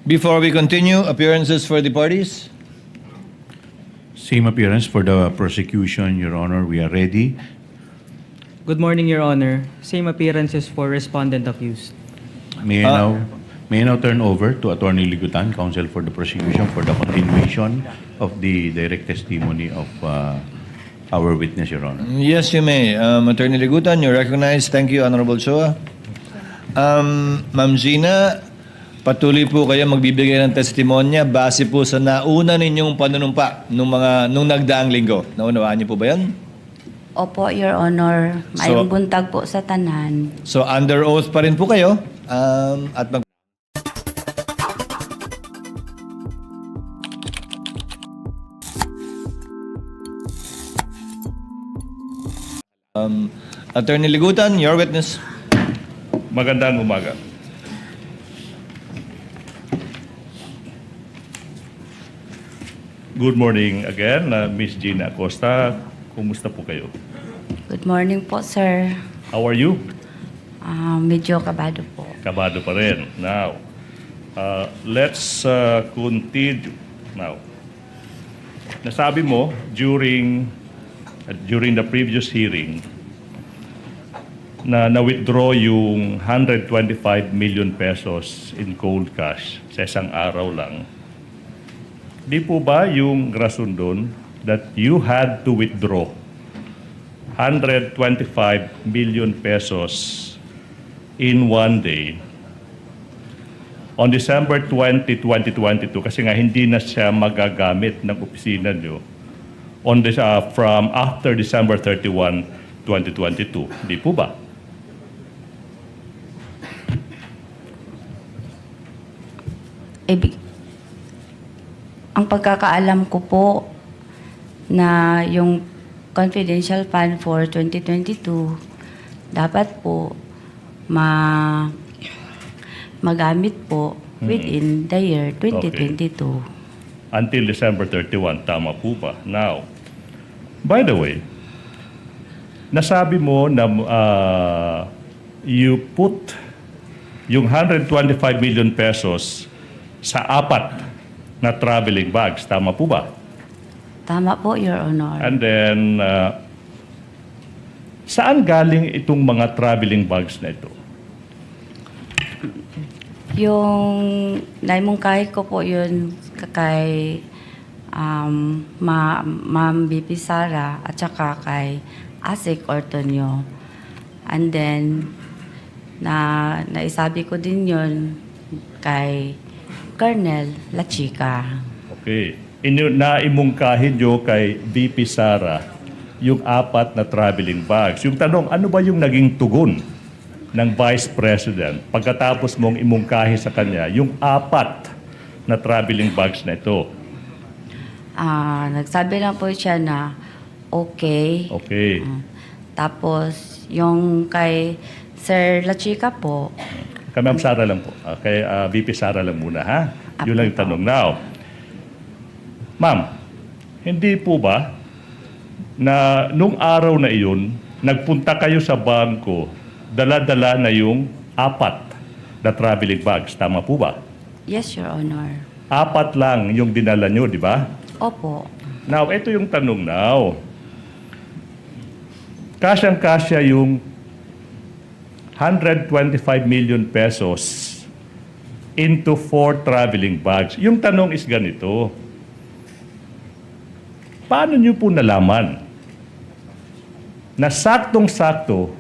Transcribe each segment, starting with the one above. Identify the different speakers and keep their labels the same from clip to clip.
Speaker 1: Before we continue, appearances for the parties.
Speaker 2: Same appearance for the prosecution, Your Honor. We are ready.
Speaker 3: Good morning, Your Honor. Same appearances for respondent accused.
Speaker 2: May I now turn over to Atty. Ligutan, counsel for the prosecution, for the continuation of the direct testimony of our witness, Your Honor.
Speaker 1: Yes, you may. Attorney Ligutan, you're recognized. Thank you, Honorable Chua. Ma'am Gina, patuloy po kayo magbibigay ng testimonya base po sa nauna ninyong panunumpa nung nagdaang linggo. Naunawaan niyo po ba yan?
Speaker 4: Opo, Your Honor. Mayroong buntag po sa tanan.
Speaker 1: So under oath pa rin po kayo at Attorney Ligutan, your witness.
Speaker 5: Magandang umaga. Good morning again, Miss Gina Acosta. Kumusta po kayo?
Speaker 4: Good morning po, sir.
Speaker 5: How are you?
Speaker 4: Medyo kabado po.
Speaker 5: Kabado pa rin. Now, let's continue. Now, nasabi mo during the previous hearing na na-withdraw yung 125 million pesos in cold cash sa isang araw lang. Di po ba yung rason doon that you had to withdraw 125 million pesos in one day on December 20, 2022 kasi nga hindi na siya magagamit ng opisina nyo from after December 31, 2022. Di po ba?
Speaker 4: Ang pagkakaalam ko po na yung confidential fund for 2022 dapat po magamit po within the year 2022.
Speaker 5: Okay. Until December 31, tama po ba? Now, by the way, nasabi mo na you put yung 125 million pesos sa 4 na traveling bags. Tama po ba?
Speaker 4: Tama po, Your Honor.
Speaker 5: And then, saan galing itong mga traveling bags na ito?
Speaker 4: Yung naimungkahi ko po yun kay Ma'am BP Sara at saka kay Asik Ortonio. And then, naisabi ko din yun kay Colonel La Chica.
Speaker 5: Okay. Naimungkahin nyo kay BP Sara yung 4 na traveling bags. Yung tanong, ano ba yung naging tugon ng Vice President pagkatapos mong imungkahi sa kanya yung 4 na traveling bags na ito?
Speaker 4: Nagsabi lang po siya na okay.
Speaker 5: Okay.
Speaker 4: Tapos, yung kay Sir La Chica po,
Speaker 5: Kay Ma'am Sara lang po. Kay VP Sara lang muna, ha? Yun lang yung tanong. Now, Ma'am, hindi po ba na nung araw na iyon, nagpunta kayo sa bangko, dala-dala na yung 4 na traveling bags. Tama po ba?
Speaker 4: yes, Your Honor.
Speaker 5: 4 lang yung dinala nyo, di ba?
Speaker 4: Opo.
Speaker 5: Now, ito yung tanong now. Kasyang-kasya yung 125 million pesos into 4 traveling bags. Yung tanong is ganito. Paano nyo po nalaman na saktong-sakto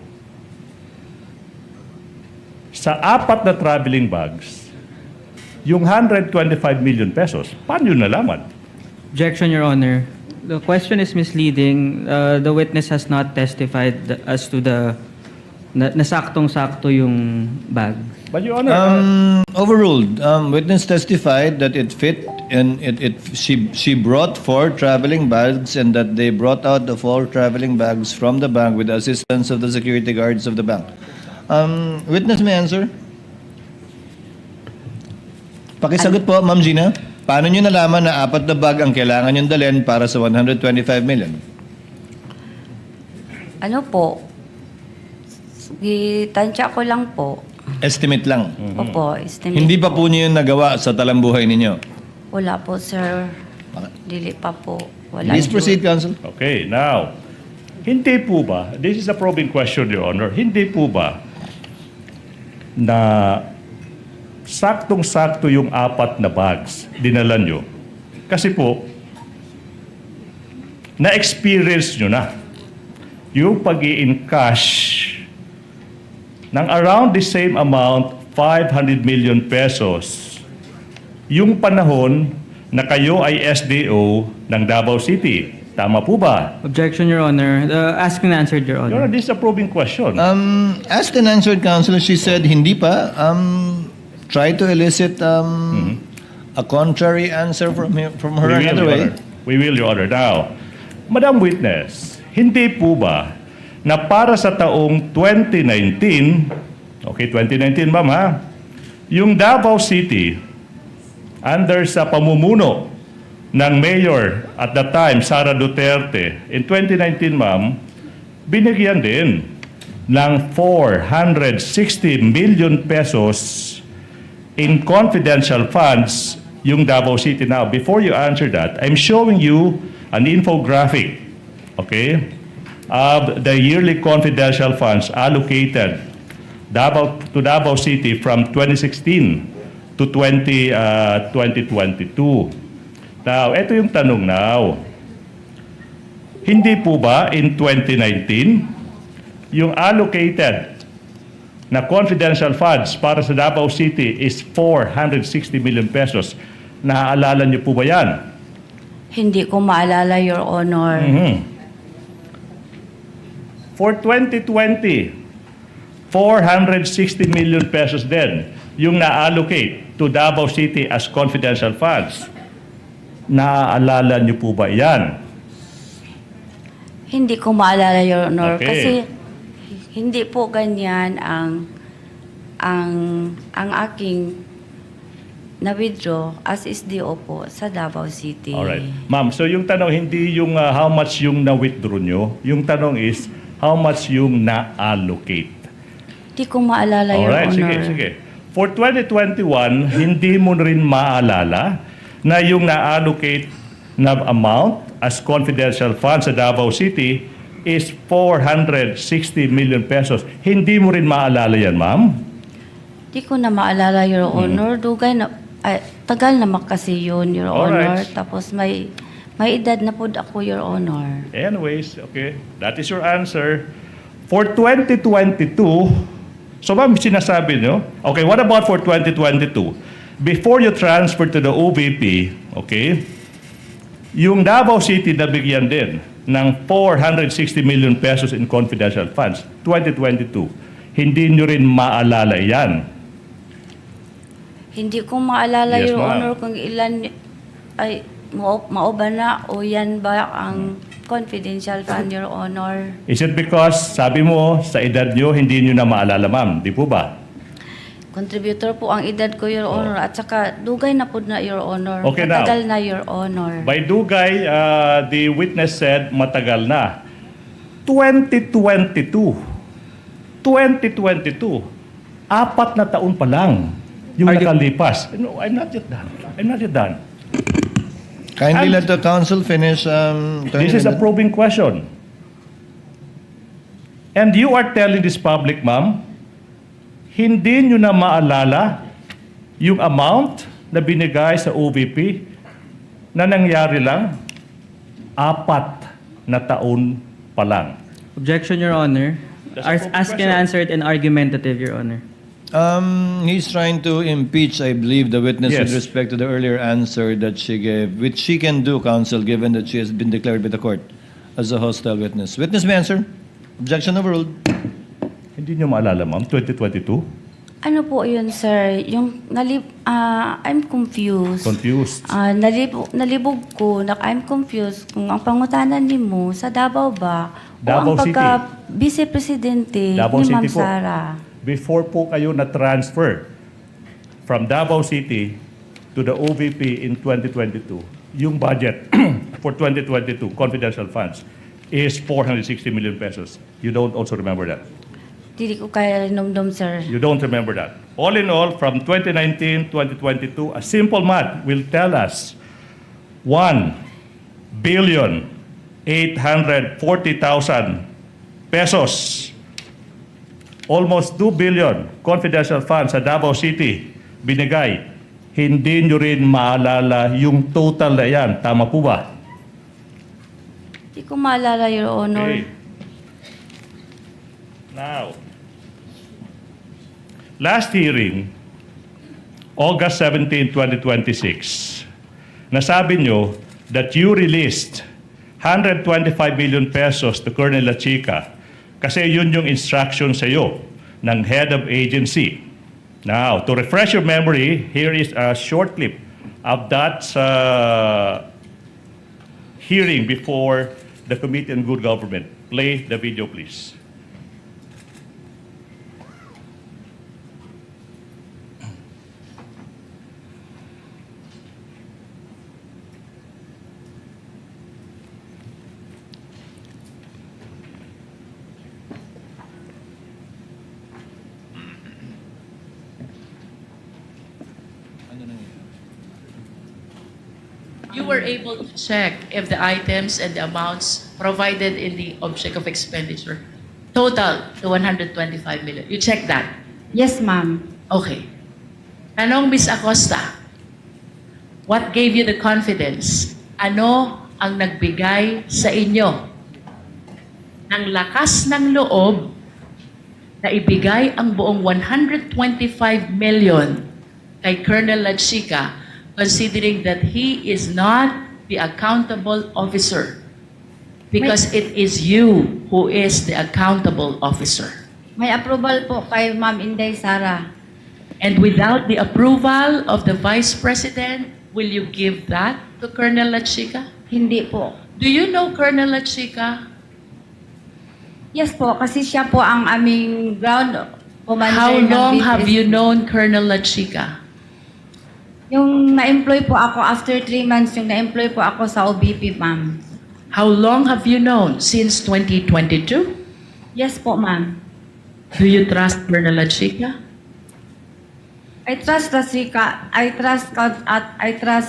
Speaker 5: sa 4 na traveling bags, yung 125 million pesos, paano nyo nalaman?
Speaker 3: Objection, Your Honor. The question is misleading. The witness has not testified as to the nasaktong-sakto yung bag.
Speaker 5: But Your Honor,
Speaker 1: Overruled. Witness testified that it fit and she brought 4 traveling bags and that they brought out the 4 traveling bags from the bank with the assistance of the security guards of the bank. Witness may answer. Pakisagot po, Ma'am Gina. paano nyo nalaman na 4 na bag ang kailangan nyo dalhin para sa 125 million?
Speaker 4: Ano po, gitansya ko lang po.
Speaker 1: Estimate lang.
Speaker 4: Opo, estimate
Speaker 1: Hindi pa
Speaker 4: po.
Speaker 1: po nyo yun nagawa sa talambuhay ninyo.
Speaker 4: Wala po, sir. Dili pa po. Wala.
Speaker 1: Please proceed, Counsel.
Speaker 5: Okay, now, hindi po ba, this is a probing question, Your Honor, hindi po ba na saktong-sakto yung 4 na bags dinala nyo? Kasi po, na-experience nyo na yung pag-i-encash ng around the same amount, 500 million pesos, yung panahon na kayo ay SDO ng Davao City. Tama po ba?
Speaker 3: Objection, Your Honor. Asked and answered, Your
Speaker 5: Your Honor,
Speaker 3: Honor.
Speaker 5: this is a probing question.
Speaker 1: Asked and answered, Counsel, she said hindi pa. Try to elicit a contrary answer from her
Speaker 5: We will,
Speaker 1: another
Speaker 5: Your
Speaker 1: way.
Speaker 5: Honor. We will, Your Honor. Now, Madam Witness, hindi po ba na para sa taong 2019, okay, 2019 ma'am ha, yung Davao City, under sa pamumuno ng Mayor at the time, Sara Duterte, in 2019 ma'am, binigyan din ng 460 million pesos in confidential funds yung Davao City. Now, before you answer that, I'm showing you an infographic, okay, of the yearly confidential funds allocated to Davao City from 2016 to 2022. Now, ito yung tanong now. Hindi po ba in 2019, yung allocated na confidential funds para sa Davao City is 460 million pesos. Naaalala niyo po ba yan?
Speaker 4: Hindi ko maalala, Your Honor.
Speaker 5: For 2020, 460 million pesos din yung na-allocate to Davao City as confidential funds. Naaalala niyo po ba yan?
Speaker 4: Hindi ko maalala, Your Honor.
Speaker 5: Okay.
Speaker 4: Kasi hindi po ganyan ang aking na-withdraw as SDO po sa Davao City.
Speaker 5: Alright. Ma'am, so yung tanong, hindi yung how much yung na-withdraw nyo. Yung tanong is, how much yung na-allocate.
Speaker 4: Hindi ko maalala, Your
Speaker 5: Alright,
Speaker 4: Honor.
Speaker 5: sige. For 2021, hindi mo rin maalala na yung na-allocate na amount as confidential funds sa Davao City is 460 million pesos. Hindi mo rin maalala yan, ma'am?
Speaker 4: Hindi ko na maalala, Your Honor. Dugay na, tagal naman kasi yun, Your Honor.
Speaker 5: Alright.
Speaker 4: Tapos may edad na po ako, Your Honor.
Speaker 5: Anyways, okay. That is your answer. For 2022, so ma'am, sinasabi nyo, okay, what about for 2022? Before you transfer to the OVP, okay, yung Davao City nabigyan din ng 460 million pesos in confidential funds, 2022. Hindi nyo rin maalala yan.
Speaker 4: Hindi ko maalala,
Speaker 5: Yes,
Speaker 4: Your
Speaker 5: ma'am.
Speaker 4: Honor, kung ilan, ay, mao ba na o yan ba ang confidential fund, Your Honor?
Speaker 5: Is it because, sabi mo, sa edad nyo, hindi nyo na maalala, ma'am? Di po ba?
Speaker 4: Contributor po ang edad ko, Your Honor. At saka, dugay na po na, Your Honor.
Speaker 5: Okay, now.
Speaker 4: Matagal na, Your Honor.
Speaker 5: By Dugay, the witness said matagal na. 2022. 2022. 4 na taon pa lang yung nakalipas. No, I'm not yet done. I'm not yet done.
Speaker 1: Kindly
Speaker 5: And-
Speaker 1: let the counsel finish.
Speaker 5: This is a probing question. And you are telling this public, ma'am, hindi nyo na maalala yung amount na binigay sa OVP na nangyari lang 4 na taon pa lang.
Speaker 3: Objection, Your Honor.
Speaker 5: That's a probing
Speaker 3: Asked and
Speaker 5: question.
Speaker 3: answered and argumentative, Your Honor.
Speaker 1: He's trying to impeach, I believe, the witness with
Speaker 5: Yes.
Speaker 1: respect to the earlier answer that she gave, which she can do, counsel, given that she has been declared by the court as a hostile witness. Witness may answer. Objection overruled.
Speaker 5: Hindi nyo maalala, ma'am, 2022?
Speaker 4: Ano po yun, sir? Yung I'm confused.
Speaker 5: Confused.
Speaker 4: Nalibog ko, I'm confused kung ang pangutanan ni mo sa Davao ba
Speaker 5: Davao
Speaker 4: o ang
Speaker 5: City.
Speaker 4: pagka-vice-presidente
Speaker 5: Davao
Speaker 4: ni
Speaker 5: City
Speaker 4: Ma'am
Speaker 5: po.
Speaker 4: Sara.
Speaker 5: Before po kayo na-transfer from Davao City to the OVP in 2022, yung budget for 2022, confidential funds, is 460 million pesos. You don't also remember that?
Speaker 4: Dili ko kaya numdum, sir.
Speaker 5: You don't remember that. All in all, from 2019, 2022, a simple math will tell us 1,840,000 pesos. Almost 2 billion confidential funds sa Davao City binigay. Hindi nyo rin maalala yung total na yan. Tama po ba?
Speaker 4: Di ko maalala, Your Honor.
Speaker 5: Okay. Now, last hearing, August 17, 2026, nasabi nyo that you released 125 million pesos to Colonel Lachica kasi yun yung instruction sa iyo ng head of agency. Now, to refresh your memory, here is a short clip of that hearing before the Committee on Good Government. Play the video, please.
Speaker 6: You were able to check if the items and the amounts provided in the object of expenditure total to 125 million. You checked that?
Speaker 4: Yes, ma'am.
Speaker 6: Okay. Tanong, Ms. Acosta, what gave you the confidence? Ano ang nagbigay sa inyo ng lakas ng loob na ibigay ang buong 125 million kay Colonel Lachica, considering that he is not the accountable officer? Because it is you who is the accountable officer.
Speaker 4: May approval po kay Ma'am Inday Sara.
Speaker 6: And without the approval of the Vice President, will you give that to Colonel Lachica?
Speaker 4: Hindi po.
Speaker 6: Do you know Colonel Lachica?
Speaker 4: Yes po, kasi siya po ang aming ground commander
Speaker 6: How
Speaker 4: ng
Speaker 6: long have
Speaker 4: BPS.
Speaker 6: you known Colonel Lachica?
Speaker 4: Yung na-employ po ako after 3 months, yung na-employ po ako sa OBP, ma'am.
Speaker 6: How long have you known? Since 2022?
Speaker 4: Yes po, ma'am.
Speaker 6: Do you trust Colonel Lachica?
Speaker 4: I trust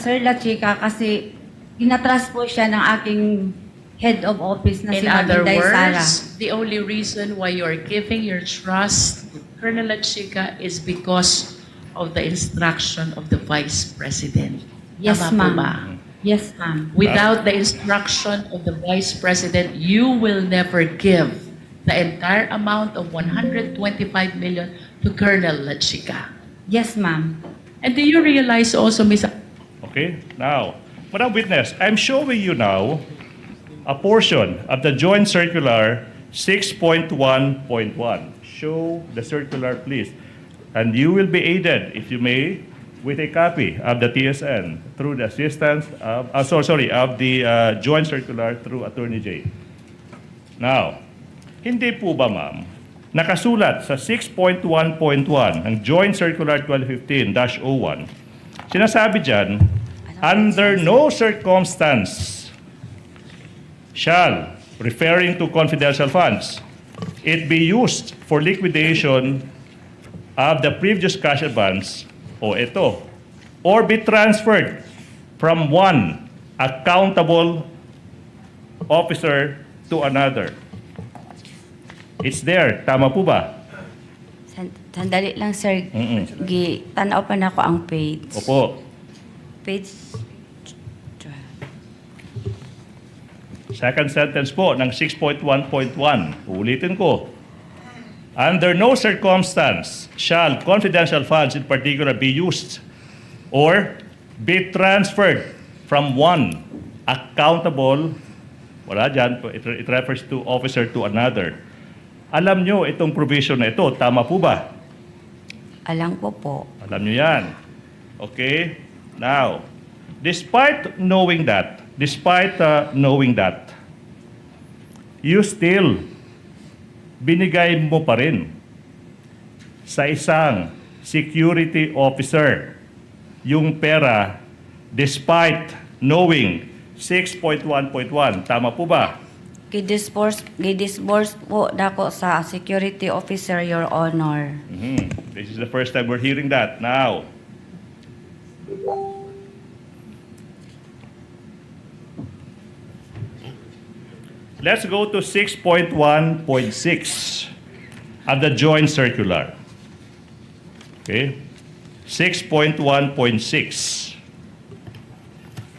Speaker 4: Sir Lachica kasi ginatrust po siya ng aking head of office na si
Speaker 6: In
Speaker 4: Ma'am
Speaker 6: other
Speaker 4: Inday Sara.
Speaker 6: words, the only reason why you are giving your trust to Colonel Lachica is because of the instruction of the Vice President.
Speaker 4: Yes,
Speaker 6: Tama po
Speaker 4: ma'am.
Speaker 6: ba?
Speaker 4: Yes, ma'am.
Speaker 6: Without the instruction of the Vice President, you will never give the entire amount of 125 million to Colonel Lachica.
Speaker 4: Yes, ma'am.
Speaker 6: And do you realize also, Ms.
Speaker 5: Okay? Now, Madam Witness, I'm showing you now a portion of the Joint Circular 6.1.1. Show the circular, please. And you will be aided, if you may, with a copy of the TSN through the assistance of, of the Joint Circular through Attorney J. Now, hindi po ba, ma'am, nakasulat sa 6.1.1 ng Joint Circular 2015-01, sinasabi dyan, under no circumstance shall, referring to confidential funds, it be used for liquidation of the previous cash advance, o ito, or be transferred from one accountable officer to another. It's there. Tama po ba?
Speaker 4: Sandali lang, sir. Tanaw pa na ako ang page.
Speaker 5: Opo.
Speaker 4: Page
Speaker 5: Second sentence po ng 6.1.1. Ulitin ko. Under no circumstance shall confidential funds in particular be used or be transferred from one accountable, wala dyan, it refers to officer to another. Alam nyo itong provision na ito, tama po ba?
Speaker 4: alang po po.
Speaker 5: Alam nyo yan. Okay? Now, despite knowing that, you still binigay mo pa rin sa isang security officer yung pera despite knowing 6.1.1. Tama po ba?
Speaker 4: Gidisburse po dako sa security officer, Your Honor.
Speaker 5: This is the first time we're hearing that. Now, let's go to 6.1.6 of the joint circular. Okay? 6.1.6.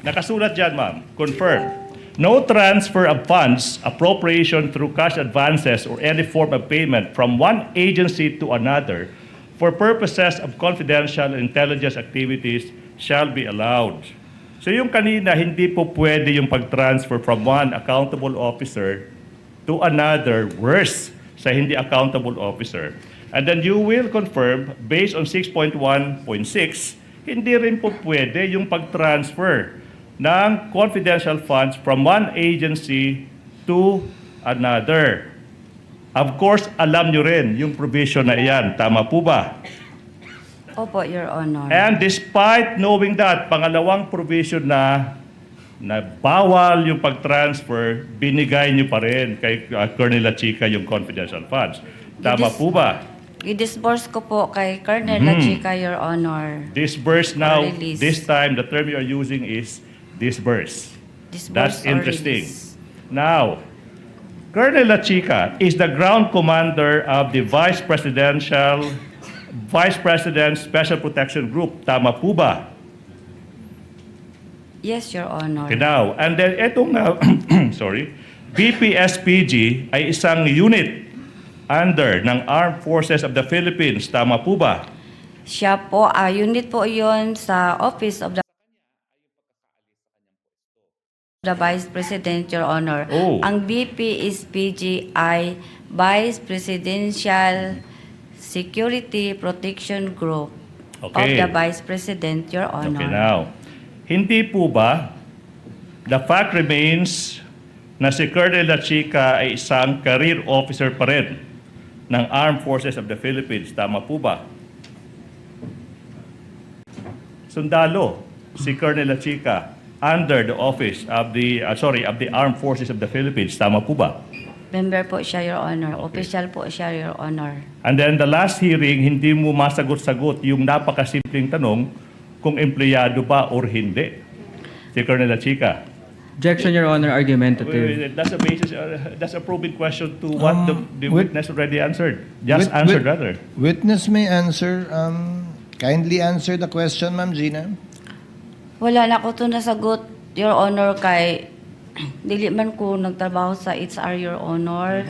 Speaker 5: Nakasulat dyan, ma'am. Confirm. No transfer of funds, appropriation through cash advances, or any form of payment from one agency to another for purposes of confidential intelligence activities shall be allowed. So yung kanina, hindi po pwede yung pag-transfer from one accountable officer to another, worse, sa hindi accountable officer. And then you will confirm, based on 6.1.6, hindi rin po pwede yung pag-transfer ng confidential funds from one agency to another. Of course, alam nyo rin yung provision na iyan. Tama po ba?
Speaker 4: Opo, Your Honor.
Speaker 5: And despite knowing that, pangalawang provision na bawal yung pag-transfer, binigay nyo pa rin kay Colonel Lachica yung confidential funds. Tama po ba?
Speaker 4: Gidisburse ko po kay Colonel Lachica, Your Honor.
Speaker 5: Disburse now,
Speaker 4: Release.
Speaker 5: this time, the term you are using is disburse.
Speaker 4: Disburse
Speaker 5: That's
Speaker 4: or
Speaker 5: interesting.
Speaker 4: release.
Speaker 5: Now, Colonel Lachica is the ground commander of the Vice President Special Protection Group. Tama po ba?
Speaker 4: Yes, Your Honor.
Speaker 5: Okay, now, and then itong, BPSPG ay isang unit under ng Armed Forces of the Philippines. Tama po ba?
Speaker 4: Siya po, unit po yon sa Office of the Vice President, Your Honor.
Speaker 5: Oh.
Speaker 4: Ang BPSPG ay Vice Presidential Security Protection Group of
Speaker 5: Okay.
Speaker 4: the Vice President, Your Honor.
Speaker 5: Okay, now, hindi po ba, the fact remains na si Colonel Lachica ay isang career officer pa rin ng Armed Forces of the Philippines. Tama po ba? Sundalo, si Colonel Lachica under the office of the Armed Forces of the Philippines. Tama po ba?
Speaker 4: Member po siya, Your Honor. Official po siya, Your Honor.
Speaker 5: And then the last hearing, hindi mo masagot-sagot yung napakasimpleng tanong kung empleyado ba or hindi. Si Colonel Lachica.
Speaker 3: Objection, Your Honor, argumentative.
Speaker 5: That's a basis, that's a proving question to what the
Speaker 1: wit-
Speaker 5: witness already answered. Just answered rather.
Speaker 1: Witness may answer. Kindly answer the question, Ma'am Gina.
Speaker 4: Wala na ko ito nasagot, Your Honor, kay dili man ko nagtrabaho sa HR, Your Honor.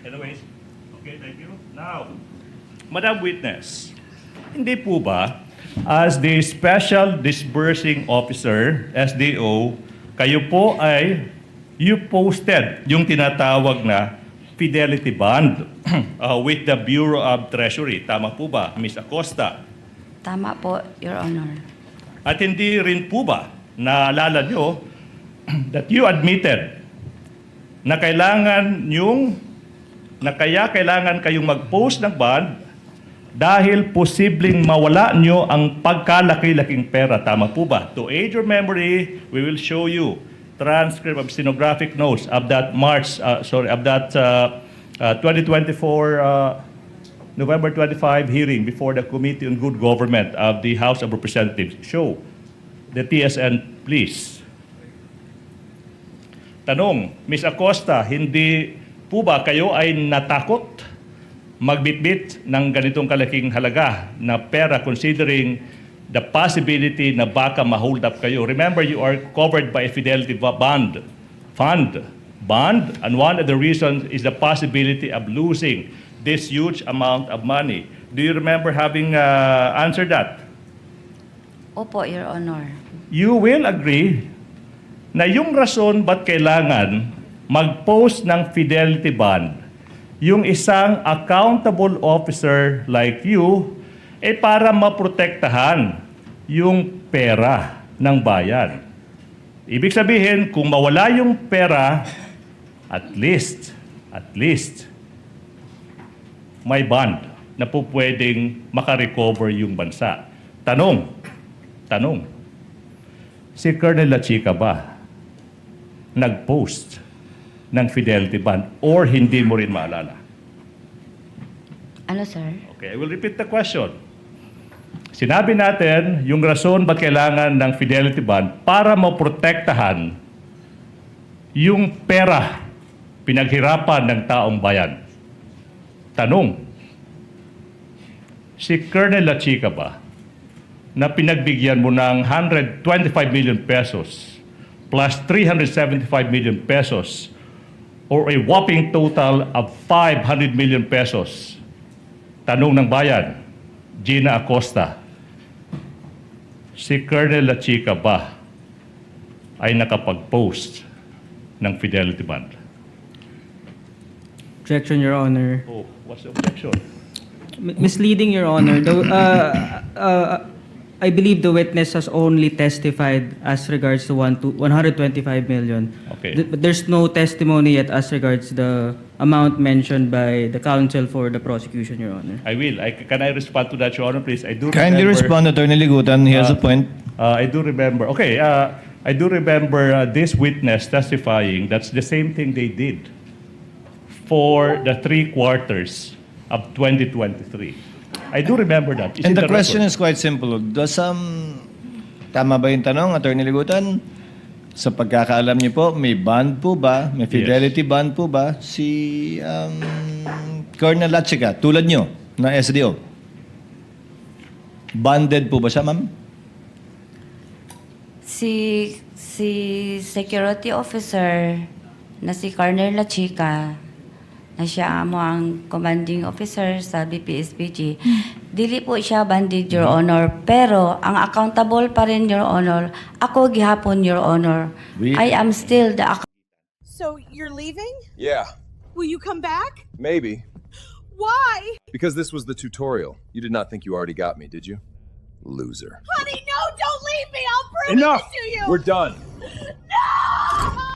Speaker 5: Anyways, okay, thank you. Now, Madam Witness, hindi po ba, as the Special Disbursing Officer, SDO, kayo po ay, you posted yung tinatawag na fidelity bond with the Bureau of Treasury. Tama po ba, Ms. Acosta?
Speaker 4: Tama po, Your Honor.
Speaker 5: At hindi rin po ba naalala nyo that you admitted na kailangan kayong mag-post ng bond dahil posibleng mawala nyo ang pagkalaki-laking pera. Tama po ba? To aid your memory, we will show you transcript of stenographic notes of that 2024 November 25 hearing before the Committee on Good Government of the House of Representatives. Show the TSN, please. Tanong, Ms. Acosta, hindi po ba kayo ay natakot magbitbit ng ganitong kalaking halaga na pera considering the possibility na baka ma-hold up kayo? Remember, you are covered by a fidelity bond, and one of the reasons is the possibility of losing this huge amount of money. Do you remember having answered that?
Speaker 4: Opo, Your Honor.
Speaker 5: You will agree na yung rason ba't kailangan mag-post ng fidelity bond, yung isang accountable officer like you, para maprotektahan yung pera ng bayan. Ibig sabihin, kung mawala yung pera, at least, may bond. na po pwedeng makarecover yung bansa. Tanong, si Colonel Lachica ba nag-post ng fidelity bond or hindi mo rin maalala?
Speaker 4: Ano, sir?
Speaker 5: Okay, I will repeat the question. Sinabi natin yung rason ba't kailangan ng fidelity bond para maprotektahan yung pera pinaghirapan ng taong bayan. Tanong, si Colonel Lachica ba na pinagbigyan mo ng 125 million pesos plus 375 million pesos or a whopping total of 500 million pesos? Tanong ng bayan, Gina Acosta, si Colonel Lachica ba ay nakapag-post ng fidelity bond?
Speaker 3: Objection, Your Honor.
Speaker 5: Oh, what's the objection?
Speaker 3: Misleading, Your Honor. I believe the witness has only testified as regards to 125 million.
Speaker 5: Okay.
Speaker 3: But there's no testimony yet as regards the amount mentioned by the counsel for the prosecution, Your Honor.
Speaker 5: I will. Can I respond to that, Your Honor, please? I do
Speaker 1: Kindly
Speaker 5: remember,
Speaker 1: respond, Attorney Ligutan. He has a point.
Speaker 5: I do remember. Okay. I do remember this witness testifying. That's the same thing they did for the 3 quarters of 2023. I do remember that. It's
Speaker 1: And
Speaker 5: in
Speaker 1: the question
Speaker 5: record.
Speaker 1: is quite simple. Tama ba yung tanong, Attorney Ligutan? Sa pagkakaalam niyo po, may bond po ba? May fidelity bond po ba? Si Colonel Lachica, tulad niyo, na SDO. Bonded po ba siya, ma'am?
Speaker 4: Si security officer na si Colonel Lachica, na siya mo ang commanding officer sa BPSPG, dili po siya banded, Your Honor. Pero ang accountable pa rin, Your Honor, ako gihapon, Your Honor. I am still the
Speaker 7: So you're leaving?
Speaker 8: Yeah,
Speaker 7: Will you come back?
Speaker 8: maybe.
Speaker 7: Why?
Speaker 8: Because this was the tutorial. You did not think you already got me, did you? Loser.
Speaker 7: Honey, no, don't leave me. I'll prove
Speaker 8: Enough!
Speaker 7: it to you.
Speaker 8: We're done.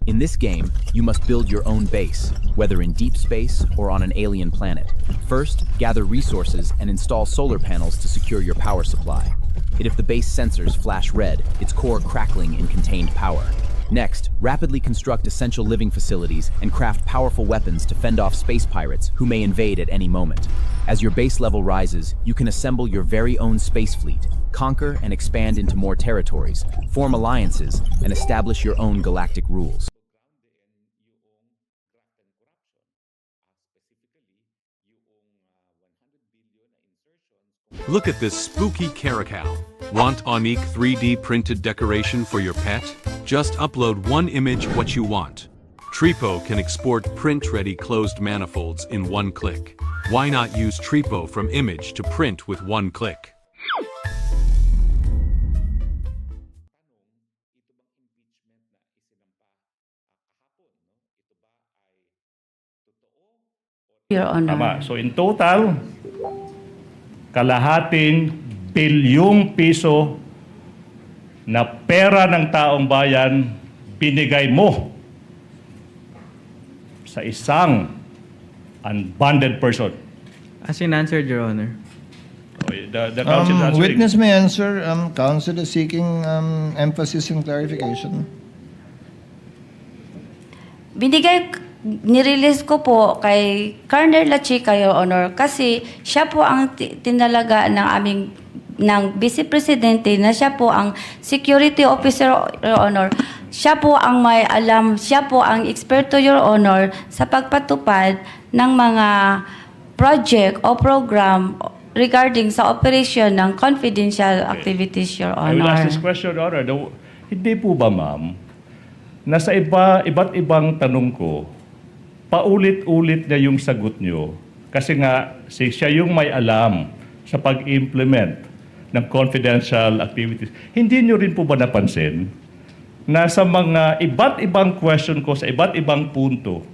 Speaker 9: In this game, you must build your own base, whether in deep space or on an alien planet. First, gather resources and install solar panels to secure your power supply. If the base sensors flash red, its core crackling in contained power. Next, rapidly construct essential living facilities and craft powerful weapons to fend off space pirates who may invade at any moment. As your base level rises, you can assemble your very own space fleet, conquer and expand into more territories, form alliances, and establish your own galactic rules.
Speaker 10: Look at this spooky caracal. Want unique 3D printed decoration for your pet? Just upload one image what you want. Tripo can export print-ready closed manifolds in one click. Why not use Tripo from image to print with one click?
Speaker 4: Your Honor.
Speaker 5: Tama. So in total, kalahating bilyong piso na pera ng taong bayan binigay mo sa isang unbonded person.
Speaker 3: As in answered, Your Honor.
Speaker 5: Okay, the counsel is answering.
Speaker 1: Witness may answer. Counsel is seeking emphasis and clarification.
Speaker 4: Nirelease ko po kay Colonel Lachica, Your Honor, kasi siya po ang tinalaga ng Vice Presidente, na siya po ang security officer, Your Honor. Siya po ang may alam, siya po ang eksperto, Your Honor, sa pagpatupad ng mga project o program regarding sa operation ng confidential activities, Your
Speaker 5: I will ask
Speaker 4: Honor.
Speaker 5: this question, Your Honor. Hindi po ba, ma'am, na sa iba't ibang tanong ko, paulit-ulit na yung sagot nyo kasi nga siya yung may alam sa pag-implement ng confidential activities. Hindi nyo rin po ba napansin na sa mga iba't ibang question ko sa iba't ibang punto,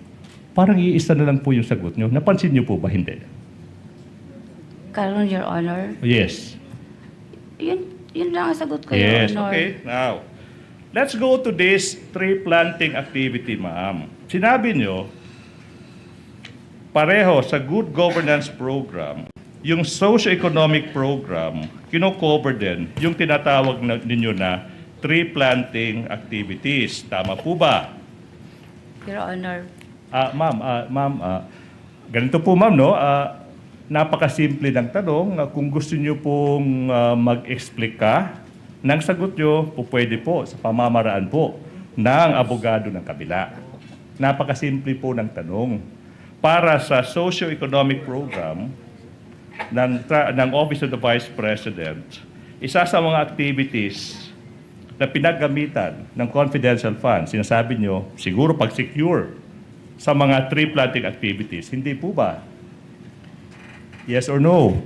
Speaker 5: parang iisa na lang po yung sagot nyo? Napansin nyo po ba? Hindi.
Speaker 4: Karon, Your Honor.
Speaker 5: Yes.
Speaker 4: Yun lang ang sagot ko,
Speaker 5: Yes,
Speaker 4: Your Honor.
Speaker 5: okay. Now, let's go to this tree planting activity, ma'am. Sinabi nyo, pareho sa good governance program, yung socio-economic program, kino-cover din yung tinatawag ninyo na tree planting activities. Tama po ba?
Speaker 4: Your Honor.
Speaker 5: Ma'am, ganito po ma'am, no? Napakasimple ng tanong. Kung gusto niyo pong mag-explica ng sagot niyo, pwede po sa pamamaraan po ng abogado ng kabila. Napakasimple po ng tanong. Para sa socio-economic program ng Office of the Vice President, isa sa mga activities na pinaggamitan ng confidential funds, sinasabi nyo, siguro pag-secure sa mga tree planting activities. Hindi po ba? Yes or no?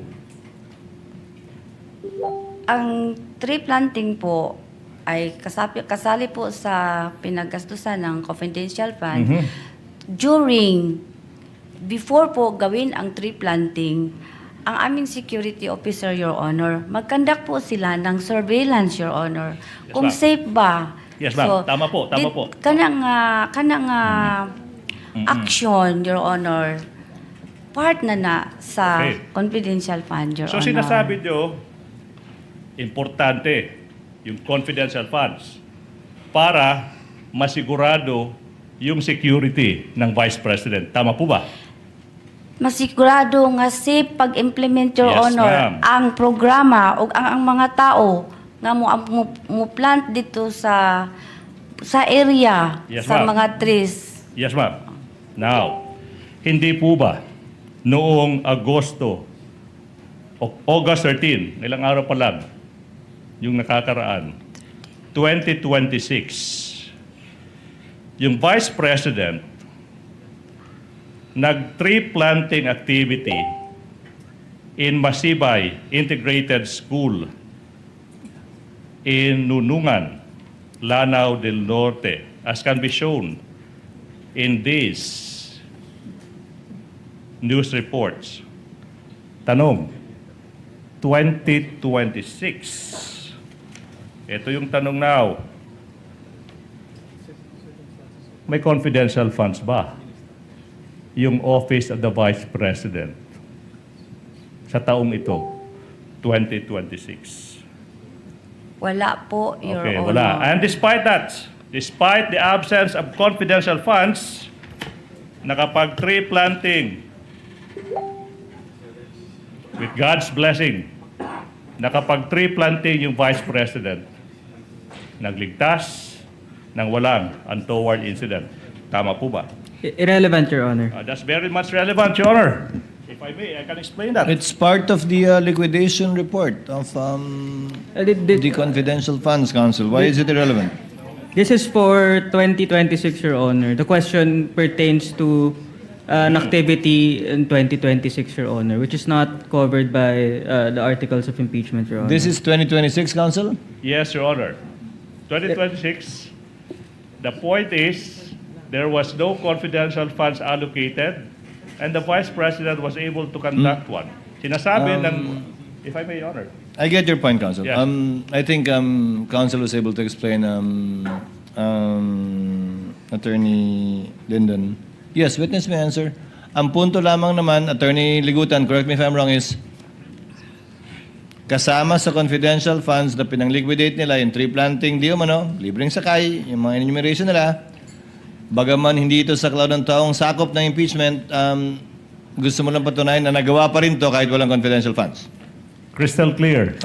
Speaker 4: Ang tree planting po ay kasali po sa pinaggastusan ng confidential fund. Before po gawin ang tree planting, ang aming security officer, Your Honor, mag-conduct po sila ng surveillance, Your Honor.
Speaker 5: Yes,
Speaker 4: Kung
Speaker 5: ma'am.
Speaker 4: safe ba.
Speaker 5: Yes, ma'am. Tama po.
Speaker 4: Kanang action, Your Honor, part na sa
Speaker 5: Okay.
Speaker 4: confidential fund, Your
Speaker 5: So
Speaker 4: Honor.
Speaker 5: sinasabi nyo, importante yung confidential funds para masigurado yung security ng Vice President. Tama po ba?
Speaker 4: Masigurado nga safe pag-implement, Your
Speaker 5: Yes,
Speaker 4: Honor,
Speaker 5: ma'am.
Speaker 4: ang programa o ang mga tao nga mo plant dito sa area,
Speaker 5: Yes,
Speaker 4: sa
Speaker 5: ma'am.
Speaker 4: mga trees.
Speaker 5: Yes, ma'am. Now, hindi po ba noong August 13, ilang araw pa lang, yung nakakaraan, 2026, yung Vice President nag-tree planting activity in Masibay Integrated School in Nunungan, Lanao del Norte, as can be shown in these news reports. Tanong, 2026. Ito yung tanong now. May confidential funds ba yung Office of the Vice President sa taong ito, 2026?
Speaker 4: Wala po, Your
Speaker 5: Okay,
Speaker 4: Honor.
Speaker 5: wala. And despite that, despite the absence of confidential funds, nakapag-tree planting with God's blessing, nakapag-tree planting yung Vice President, nagligtas ng walang untoward incident. Tama po ba?
Speaker 3: Irrelevant, Your Honor.
Speaker 5: That's very much relevant, Your Honor. If I may, I can explain that.
Speaker 1: It's part of the liquidation report of the confidential funds, Council. Why is it irrelevant?
Speaker 3: This is for 2026, Your Honor. The question pertains to an activity in 2026, Your Honor, which is not covered by the articles of impeachment, Your Honor.
Speaker 1: This is 2026, Council?
Speaker 5: Yes, Your Honor. 2026, the point is, there was no confidential funds allocated and the Vice President was able to conduct one. Sinasabi ng, if I may, Your Honor.
Speaker 1: I get your point, Council.
Speaker 5: Yes.
Speaker 1: I think Council was able to explain Attorney Linden. Yes, witness may answer. Ang punto lamang naman, Attorney Ligutan, correct me if I'm wrong, is kasama sa confidential funds na pinang-liquidate nila, yung tree planting, di umano, libreng sakay, yung mga enumeration nila, bagaman hindi ito sa cloud ng taong sakop ng impeachment, gusto mo lang patunayan na nagawa pa rin to kahit walang confidential funds.
Speaker 5: Crystal clear.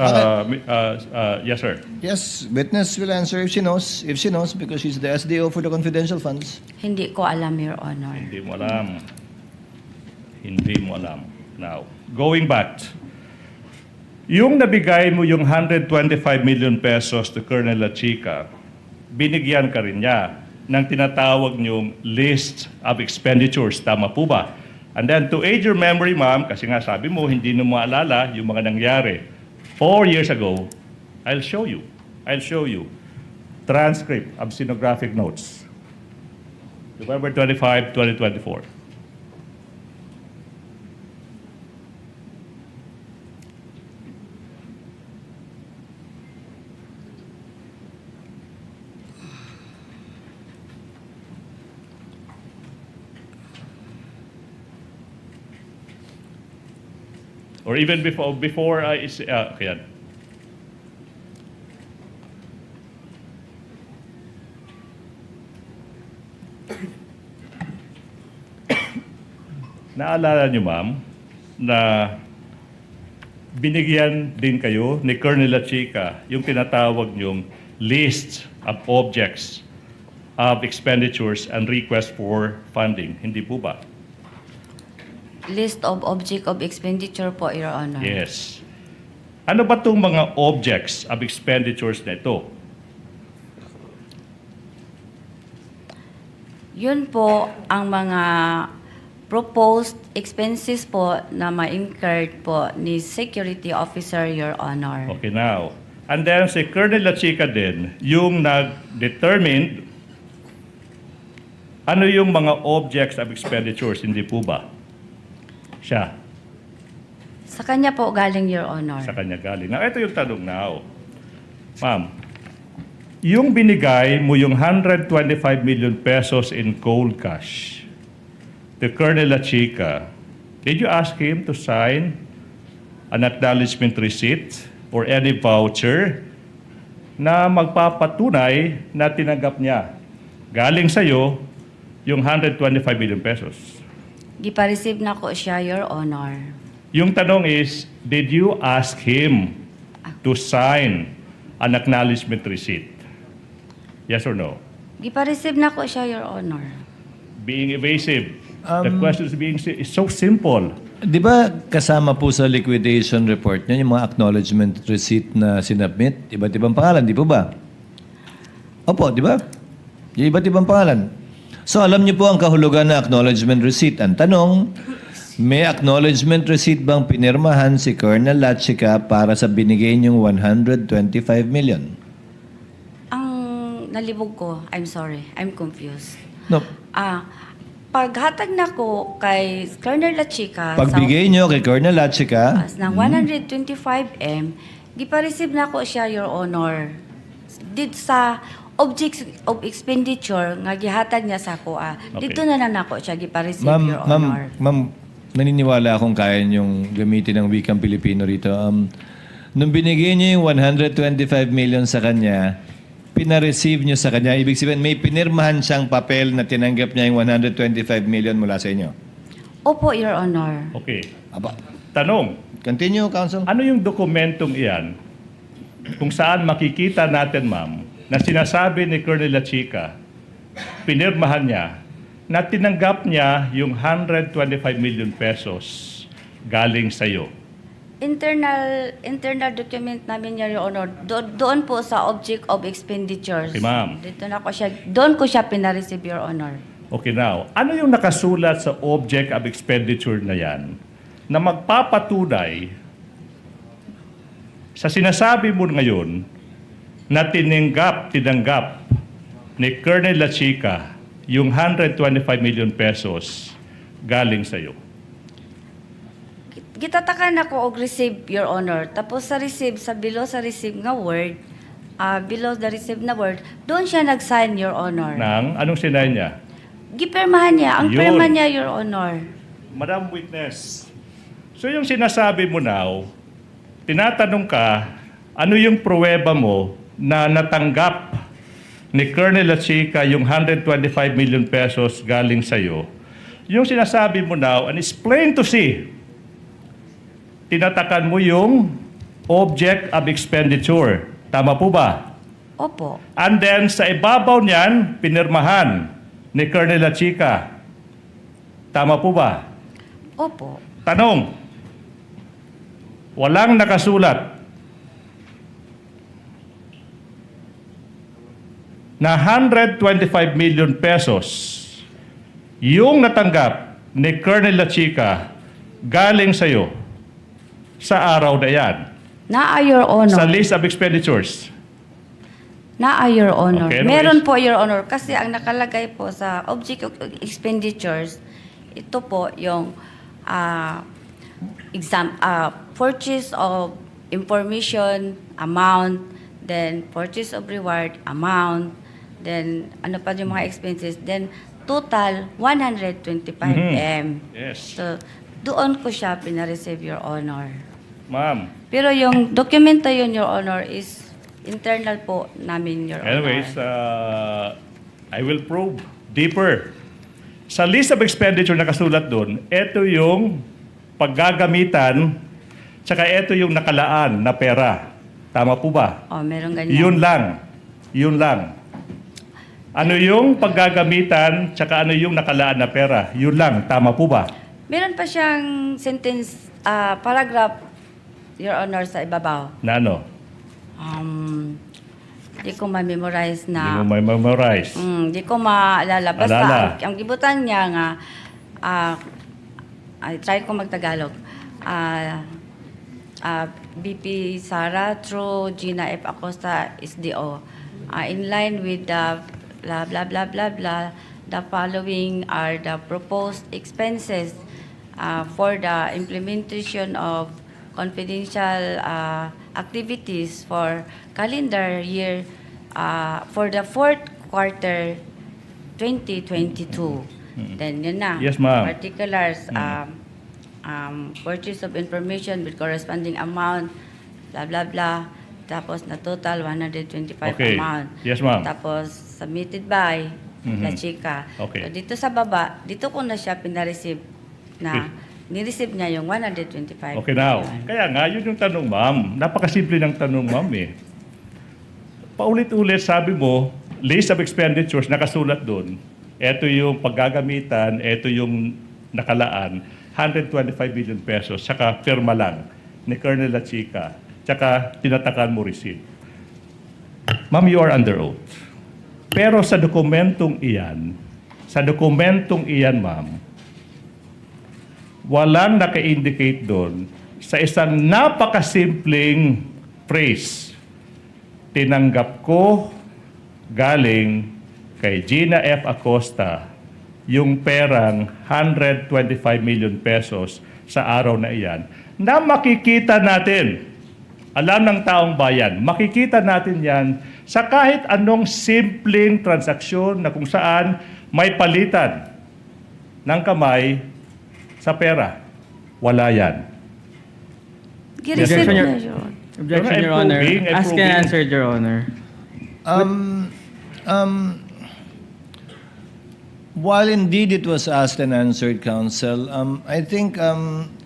Speaker 5: Yes, sir.
Speaker 1: Yes, witness will answer if she knows. If she knows, because she's the SDO for the confidential funds.
Speaker 4: Hindi ko alam, Your Honor.
Speaker 5: Hindi mo alam. Hindi mo alam. Now, going back, yung nabigay mo yung 125 million pesos to Colonel Lachica, binigyan ka rin niya ng tinatawag niyong list of expenditures. Tama po ba? And then to aid your memory, ma'am, kasi nga sabi mo, hindi mo maalala yung mga nangyari 4 years ago, I'll show you. Transcript of stenographic notes. November 25, 2024. Or even before kaya. Naalala niyo, ma'am, na binigyan din kayo ni Colonel Lachica yung tinatawag niyong list of objects of expenditures and requests for funding. Hindi po ba?
Speaker 4: List of object of expenditure po, Your Honor.
Speaker 5: Yes. Ano ba itong mga objects of expenditures na ito?
Speaker 4: Yun po ang mga proposed expenses po na ma-incurred po ni Security Officer, Your Honor.
Speaker 5: Okay, now. And then si Colonel Lachica din, yung nag-determine ano yung mga objects of expenditures, hindi po ba? Siya.
Speaker 4: Sa kanya po galing, Your Honor.
Speaker 5: Sa kanya galing. Now, ito yung tanong now. Ma'am, yung binigay mo yung 125 million pesos in cold cash to Colonel Lachica, did you ask him to sign an acknowledgement receipt or any voucher na magpapatunay na tinanggap niya galing sa'yo yung 125 million pesos?
Speaker 4: Gipa-receive na ko siya, Your Honor.
Speaker 5: Yung tanong is, did you ask him to sign an acknowledgement receipt? Yes or no?
Speaker 4: Gipa-receive na ko siya, Your Honor.
Speaker 5: Being evasive. The question is so simple.
Speaker 1: Di ba kasama po sa liquidation report niya yung mga acknowledgement receipt na sinubmit? Iba't ibang pangalan, di po ba? Opo, di ba? Yung iba't ibang pangalan. So alam niyo po ang kahulugan na acknowledgement receipt. Ang tanong, may acknowledgement receipt bang pinirmahan si Colonel Lachica para sa binigay niyong 125 million?
Speaker 4: Ang nalibog ko, I'm sorry, I'm confused.
Speaker 1: No.
Speaker 4: Paghatag na ko kay Colonel Lachica
Speaker 1: Pagbigay niyo kay Colonel Lachica,
Speaker 4: ng 125M, gipa-receive na ko siya, Your Honor. Did sa objects of expenditure nga gihatag niya sa ko, dito na nako siya gipa-receive, Your Honor.
Speaker 1: Ma'am, naniniwala akong kaya niyong gamitin ang wikang Pilipino rito. Nung binigay niyo yung 125 million sa kanya, pina-receive niyo sa kanya, ibig sabihin may pinirmahan siyang papel na tinanggap niya yung 125 million mula sa inyo?
Speaker 4: Opo, Your Honor.
Speaker 5: Okay.
Speaker 1: Aba.
Speaker 5: Tanong,
Speaker 1: Continue, Counsel.
Speaker 5: ano yung dokumentong iyan kung saan makikita natin, ma'am, na sinasabi ni Colonel Lachica, pinirmahan niya, na tinanggap niya yung 125 million pesos galing sa iyo?
Speaker 4: Internal document namin niya, Your Honor. Doon po sa object of expenditures.
Speaker 5: Okay, ma'am.
Speaker 4: Doon ko siya pina-receive, Your Honor.
Speaker 5: Okay, now, ano yung nakasulat sa object of expenditure na yan na magpapatunay sa sinasabi mo ngayon na tinanggap ni Colonel Lachica yung 125 million pesos galing sa iyo?
Speaker 4: Gitatakan ako og receive, Your Honor. Tapos sa receive, below sa receive nga word, below the receive na word, doon siya nag-sign, Your Honor.
Speaker 5: Anong sinay niya?
Speaker 4: Gipirmahan niya. Ang
Speaker 5: Yun.
Speaker 4: pirma niya, Your Honor.
Speaker 5: Madam Witness, so yung sinasabi mo now, tinatanong ka, ano yung pruweba mo na natanggap ni Colonel Lachica yung 125 million pesos galing sa'yo? Yung sinasabi mo now, and it's plain to see, tinatakan mo yung object of expenditure. Tama po ba?
Speaker 4: Opo.
Speaker 5: And then, sa ibabaw niyan, pinirmahan ni Colonel Lachica. Tama po ba?
Speaker 4: Opo.
Speaker 5: Tanong, walang nakasulat na 125 million pesos yung natanggap ni Colonel Lachica galing sa'yo sa araw na yan.
Speaker 4: Naa, Your Honor.
Speaker 5: Sa list of expenditures.
Speaker 4: Naa, Your Honor.
Speaker 5: Okay,
Speaker 4: Meron po, Your Honor. Kasi ang nakalagay po sa object of expenditures, ito po yung purchase of information amount, then purchase of reward amount, then ano pa yung mga expenses, then total 125M.
Speaker 5: Yes.
Speaker 4: So, doon ko siya pinareceive, Your Honor.
Speaker 5: Ma'am,
Speaker 4: Pero yung dokumento yun, Your Honor, is internal po namin, Your
Speaker 5: anyways,
Speaker 4: Honor.
Speaker 5: I will probe deeper. Sa list of expenditure na kasulat doon, ito yung paggagamitan, tsaka ito yung nakalaan na pera. Tama po ba?
Speaker 4: Oh, meron ganyan.
Speaker 5: Yun lang. Yun lang. Ano yung paggagamitan, tsaka ano yung nakalaan na pera? Yun lang. Tama po ba?
Speaker 4: Meron pa siyang sentence, paragraph, Your Honor, sa ibabaw.
Speaker 5: Na ano?
Speaker 4: Di ko ma-memorize na.
Speaker 5: Hindi mo may memorize.
Speaker 4: Di ko maalala. Basta,
Speaker 5: Alala.
Speaker 4: ang gibutan niya nga, I try ko magtagalog. BP Sara through Gina F. Acosta, SDO. In line with the blah, blah, blah, blah, blah, the following are the proposed expenses for the implementation of confidential activities for calendar year for the fourth quarter 2022. Then yun na.
Speaker 5: Yes, ma'am.
Speaker 4: Particulars, purchase of information with corresponding amount, blah, blah, blah. Tapos na total 125
Speaker 5: Okay.
Speaker 4: amount.
Speaker 5: Yes, ma'am.
Speaker 4: Tapos submitted by La Chica.
Speaker 5: Okay.
Speaker 4: So dito sa baba, dito ko na siya pinareceive na nireceive niya yung 125.
Speaker 5: Okay now.
Speaker 4: million.
Speaker 5: Kaya nga, yun yung tanong, ma'am. Napakasimple ng tanong, ma'am eh. Paulit-ulit sabi mo, list of expenditures, nakasulat doon. Ito yung paggagamitan, ito yung nakalaan, 125 billion pesos, saka firma lang ni Colonel La Chica, saka tinatakan mo receipt. Ma'am, you are under oath. Pero sa dokumentong iyan, ma'am, walang naka-indicate doon sa isang napakasimpleng phrase. Tinanggap ko galing kay Gina F. Acosta yung perang 125 million pesos sa araw na iyan na makikita natin, alam ng taong bayan, makikita natin yan sa kahit anong simpleng transaksyon na kung saan may palitan ng kamay sa pera. Wala yan.
Speaker 4: Gireceive
Speaker 3: Objection,
Speaker 4: na
Speaker 3: Your-
Speaker 4: yun.
Speaker 3: Objection,
Speaker 5: Pero
Speaker 3: Your Honor.
Speaker 5: I'm
Speaker 3: Ask
Speaker 5: proving.
Speaker 3: and answered, Your Honor.
Speaker 1: While indeed it was asked and answered, Counsel, I think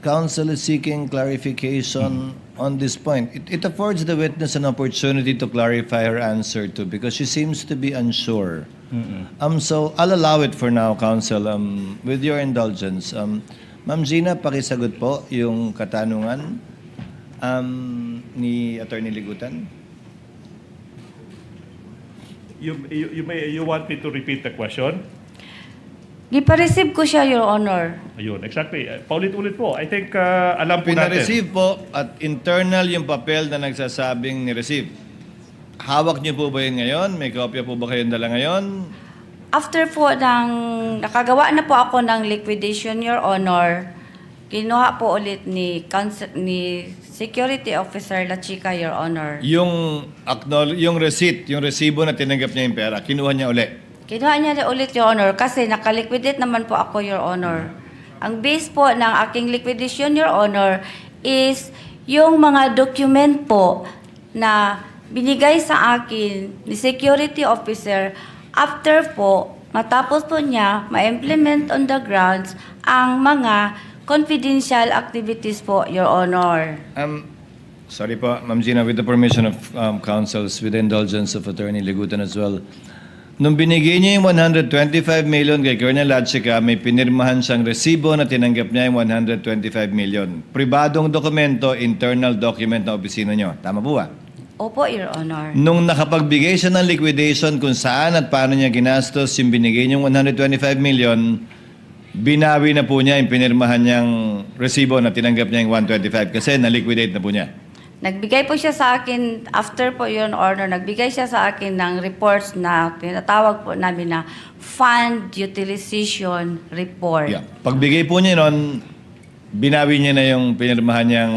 Speaker 1: Counsel is seeking clarification on this point. It affords the witness an opportunity to clarify her answer too, because she seems to be unsure. So I'll allow it for now, Counsel, with your indulgence. Ma'am Gina, pakisagot po yung katanungan ni Atty. Ligutan.
Speaker 5: You want me to repeat the question?
Speaker 4: Gipa-receive ko siya, Your Honor.
Speaker 5: Ayun, exactly. Paulit-ulit po. I think alam po natin.
Speaker 1: Pina-receive po at internal yung papel na nagsasabing ni-receive. Hawak niyo po ba yun ngayon? May kopya po ba kayong dala ngayon?
Speaker 4: After po nakagawa na po ako ng liquidation, Your Honor, kinuha po ulit ni Security Officer La Chica, Your Honor.
Speaker 1: Yung receipt, yung resibo na tinanggap niya yung pera, kinuha niya uli.
Speaker 4: Kinuha niya na ulit, Your Honor, kasi nakaliquidate naman po ako, Your Honor. Ang base po ng aking liquidation, Your Honor, is yung mga document po na binigay sa akin ni Security Officer after po, matapos po niya ma-implement on the grounds ang mga confidential activities po, Your Honor.
Speaker 1: Sorry po, Ma'am Gina, with the permission of counsels, with the indulgence of Attorney Ligutan as well. Nung binigay niya yung 125 million kay Colonel Lachica, may pinirmahan siyang resibo na tinanggap niya yung 125 million. Pribadong dokumento, internal document na opisina niyo. Tama po ba?
Speaker 4: Opo, Your Honor.
Speaker 1: Nung nakapagbigay siya ng liquidation kung saan at paano niya ginastos yung binigay niyong 125 million, binawi na po niya yung pinirmahan niyang resibo na tinanggap niya yung 125 kasi na-liquidate na po niya.
Speaker 4: Nagbigay po siya sa akin, after po Your Honor, nagbigay siya sa akin ng reports na tinatawag po namin na Fund Utilization Report.
Speaker 1: Yeah. Pagbigay po niya nun, binawi niya na yung pinirmahan niyang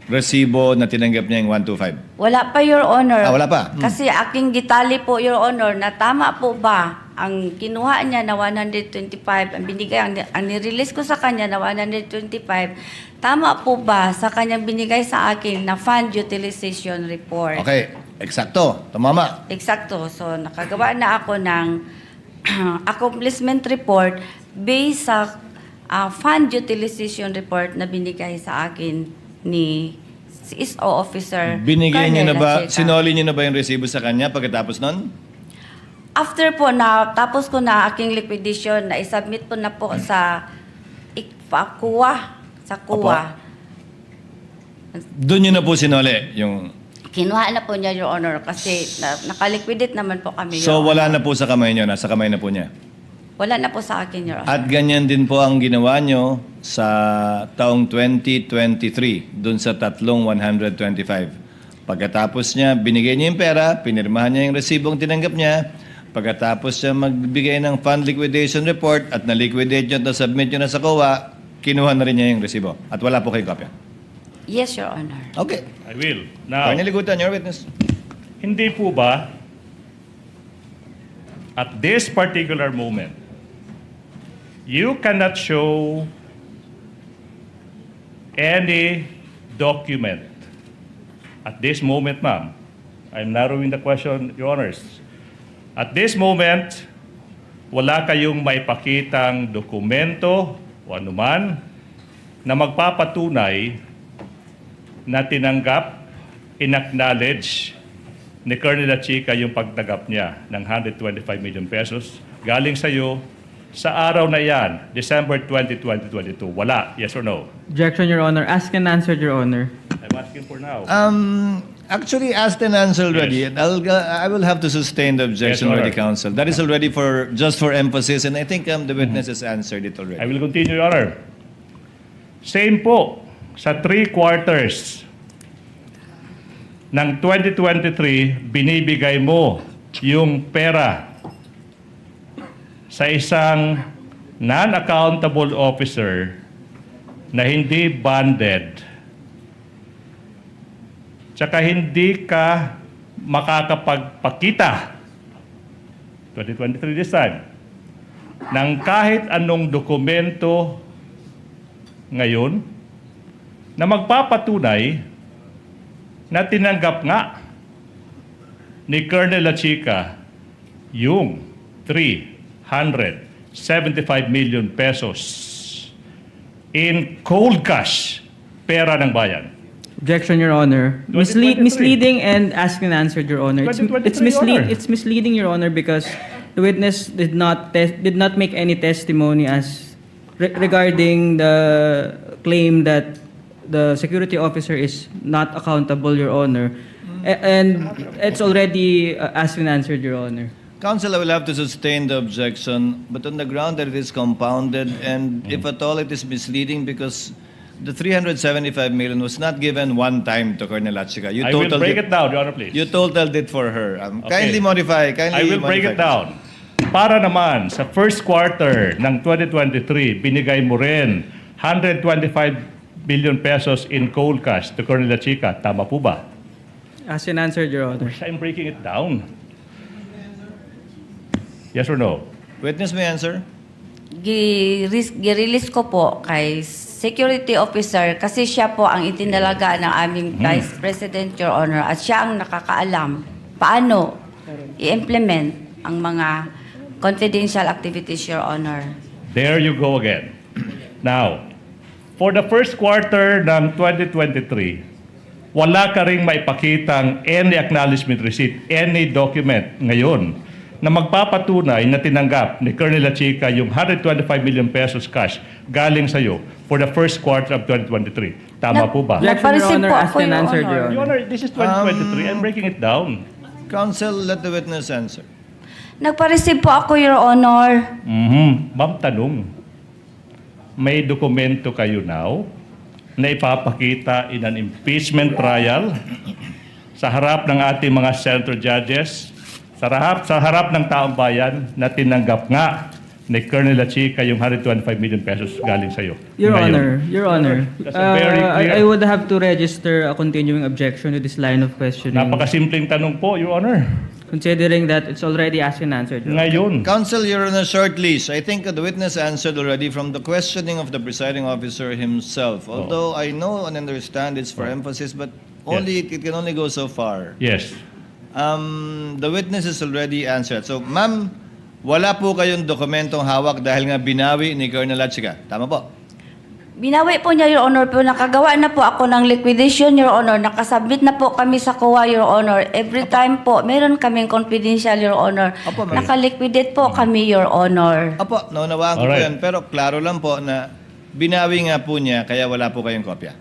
Speaker 1: resibo na tinanggap niya yung 125?
Speaker 4: Wala pa, Your Honor.
Speaker 1: Wala pa?
Speaker 4: Kasi aking gitali po, Your Honor, na tama po ba ang kinuha niya na 125, ang binigay, ang nirelease ko sa kanya na 125, tama po ba sa kanyang binigay sa akin na fund utilization report?
Speaker 1: Okay, eksakto. Tumama.
Speaker 4: Eksakto. So, nakagawa na ako ng accomplishment report based sa fund utilization report na binigay sa akin ni CSO officer.
Speaker 1: Binigay niyo na
Speaker 4: Colonel
Speaker 1: ba,
Speaker 4: Lacheca.
Speaker 1: sinoli niyo na ba yung resibo sa kanya pagkatapos nun?
Speaker 4: After po na tapos ko na aking liquidation, na isubmit po na po sa KUA.
Speaker 1: Doon niyo na po sinoli yung...
Speaker 4: Kinuha na po niya, Your Honor, kasi nakaliquidate naman po kami, Your
Speaker 1: So wala
Speaker 4: Honor.
Speaker 1: na po sa kamay niyo, nasa kamay na po niya.
Speaker 4: Wala na po sa akin, Your Honor.
Speaker 1: At ganyan din po ang ginawa niyo sa taong 2023, doon sa tatlong 125. Pagkatapos niya, binigay niya yung pera, pinirmahan niya yung resibong tinanggap niya, pagkatapos siya magbigay ng fund liquidation report at na-liquidate niya at submit niya na sa COA, kinuha na rin niya yung resibo. At wala po kayong kopya.
Speaker 4: Yes, Your Honor.
Speaker 1: Okay.
Speaker 5: I will. Now,
Speaker 1: Atty. Ligutan, your witness.
Speaker 5: hindi po ba at this particular moment, you cannot show any document at this moment, ma'am. I'm narrowing the question, Your Honors. At this moment, wala kayong maipakitang dokumento o anuman na magpapatunay na tinanggap, inacknowledge ni Colonel Lacheca yung pagtanggap niya ng 125 million pesos galing sa iyo sa araw na yan, December 20, 2022. Wala. Yes or no?
Speaker 3: Objection, Your Honor. Asked and answered, Your Honor.
Speaker 5: I'm asking for now.
Speaker 1: Actually, asked and answered already.
Speaker 5: Yes.
Speaker 1: I will have to sustain the objection
Speaker 5: Yes, Your
Speaker 1: already,
Speaker 5: Honor.
Speaker 1: counsel. That is already just for emphasis, and I think the witness has answered it already.
Speaker 5: I will continue, Your Honor. Same po sa 3 quarters ng 2023, binibigay mo yung pera sa isang non-accountable officer na hindi bonded, tsaka hindi ka makakapagpakita, 2023 this time, ng kahit anong dokumento ngayon na magpapatunay na tinanggap nga ni Colonel Lacheca yung 375 million pesos in cold cash, pera ng bayan.
Speaker 3: Objection, Your Honor.
Speaker 5: 2023.
Speaker 3: Misleading and asked and answered, Your Honor.
Speaker 5: 2023, Your Honor.
Speaker 3: It's misleading, Your Honor, because the witness did not make any testimony as regarding the claim that the security officer is not accountable, Your Honor. And it's already asked and answered, Your Honor.
Speaker 1: Counsel, I will have to sustain the objection, but on the ground that it is compounded, and if at all it is misleading, because the 375 million was not given one time to Colonel Lacheca. You
Speaker 5: I will
Speaker 1: totaled
Speaker 5: break it down, Your Honor, please.
Speaker 1: You totaled it for her.
Speaker 5: Okay.
Speaker 1: Kindly modify.
Speaker 5: I will break it down. Para naman, sa first quarter ng 2023, binigay mo rin 125 billion pesos in cold cash to Colonel Lacheca. Tama po ba?
Speaker 3: Asked and answered, Your Honor.
Speaker 5: I'm breaking it down. Yes or no?
Speaker 1: Witness may answer.
Speaker 4: Girelease ko po kay security officer kasi siya po ang itinalaga ng aming Vice President, Your Honor, at siya ang nakakaalam paano i-implement ang mga confidential activities, Your Honor.
Speaker 5: There you go again. Now, for the first quarter ng 2023, wala ka ring maipakitang any acknowledgement receipt, any document ngayon na magpapatunay na tinanggap ni Colonel Lacheca yung 125 million pesos cash galing sa iyo for the first quarter of 2023. Tama po ba?
Speaker 3: Objection, Your
Speaker 4: Nagpa-receive
Speaker 3: Honor.
Speaker 4: po
Speaker 3: Asked
Speaker 4: ako,
Speaker 3: and
Speaker 4: Your
Speaker 3: answered,
Speaker 4: Honor.
Speaker 3: Your
Speaker 5: Your
Speaker 3: Honor.
Speaker 5: Honor, this is 2023. I'm breaking it down.
Speaker 1: Counsel, let the witness answer.
Speaker 4: Nagpa-receive po ako, Your Honor.
Speaker 5: Ma'am, tanong. May dokumento kayo now na ipapakita in an impeachment trial sa harap ng ating mga senator judges, sa harap ng taong bayan na tinanggap nga ni Colonel Lachica yung 125 million pesos galing sa'yo?
Speaker 3: Your
Speaker 5: Ngayon.
Speaker 3: Honor,
Speaker 5: That's a very clear...
Speaker 3: I would have to register a continuing objection to this line of questioning.
Speaker 5: Napakasimpleng tanong po, Your Honor.
Speaker 3: Considering that it's already asked and answered. Your Honor.
Speaker 5: Ngayon.
Speaker 1: Counsel, you're on a short leash. I think the witness answered already from the questioning of the presiding officer himself. Although I know and understand it's for emphasis, but only it can only go so far.
Speaker 5: Yes.
Speaker 1: The witness is already answered. So, ma'am, wala po kayong dokumentong hawak dahil nga binawi ni Colonel Lachica. Tama po?
Speaker 4: Binawi po niya, Your Honor, pero nakagawa na po ako ng liquidation, Your Honor. Nakasubmit na po kami sa COA, Your Honor. Every time po, meron kaming confidential, Your Honor.
Speaker 1: Opo, ma'am.
Speaker 4: Nakaliquidate po kami, Your Honor.
Speaker 1: Opo, naunawaan ko po
Speaker 5: Alright.
Speaker 1: yan. Pero klaro lang po na binawi nga po niya kaya wala po kayong kopya.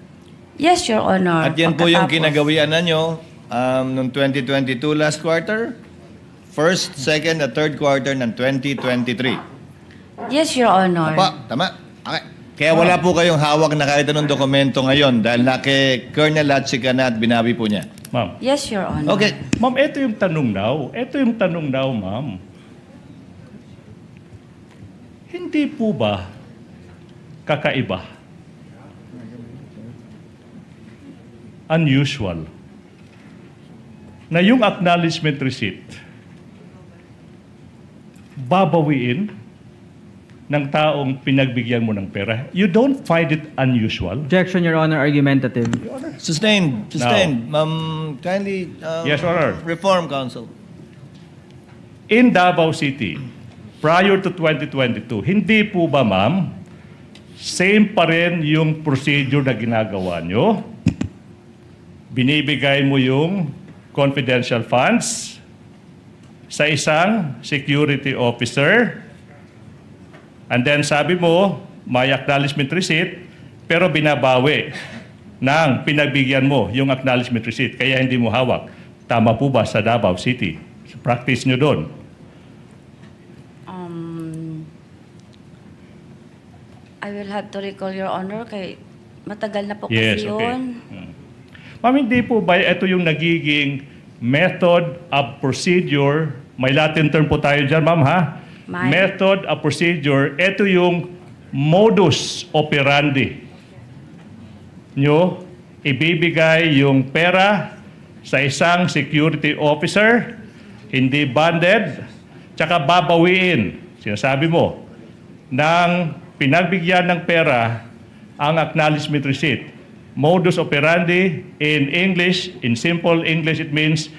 Speaker 4: Yes, Your Honor.
Speaker 1: At yan po yung
Speaker 4: Pagkatapos.
Speaker 1: kinagawian na nyo noong 2022 last quarter, first, second, at third quarter ng 2023.
Speaker 4: Yes, Your Honor.
Speaker 1: Opo, tama. Okay. Kaya wala po kayong hawak na kahit anong dokumento ngayon dahil na kay Colonel Lachica na at binawi po niya.
Speaker 5: Ma'am.
Speaker 4: Yes, Your Honor.
Speaker 1: Okay.
Speaker 5: Ma'am, ito yung tanong now. Ito yung tanong now, ma'am. Hindi po ba kakaiba, unusual, na yung acknowledgement receipt babawiin ng taong pinagbigyan mo ng pera? You don't find it unusual?
Speaker 3: Objection, Your Honor, argumentative.
Speaker 1: Sustained. Sustained. Kindly
Speaker 5: Yes, Your Honor.
Speaker 1: reform, counsel.
Speaker 5: In Davao City, prior to 2022, hindi po ba, ma'am, same pa rin yung procedure na ginagawa nyo? Binibigay mo yung confidential funds sa isang security officer, and then sabi mo, may acknowledgement receipt, pero binabawi ng pinagbigyan mo yung acknowledgement receipt, kaya hindi mo hawak. Tama po ba sa Davao City? Practice nyo doon.
Speaker 4: I will have to recall, Your Honor, kay matagal na po
Speaker 5: Yes,
Speaker 4: kasi
Speaker 5: okay.
Speaker 4: yun.
Speaker 5: Ma'am, hindi po ba ito yung nagiging method of procedure? May Latin term po tayo dyan, ma'am, ha?
Speaker 4: May.
Speaker 5: Method of procedure, ito yung modus operandi nyo, ibibigay yung pera sa isang security officer, hindi bonded, tsaka babawiin, sinasabi mo, ng pinagbigyan ng pera ang acknowledgement receipt. Modus operandi in English, in simple English, it means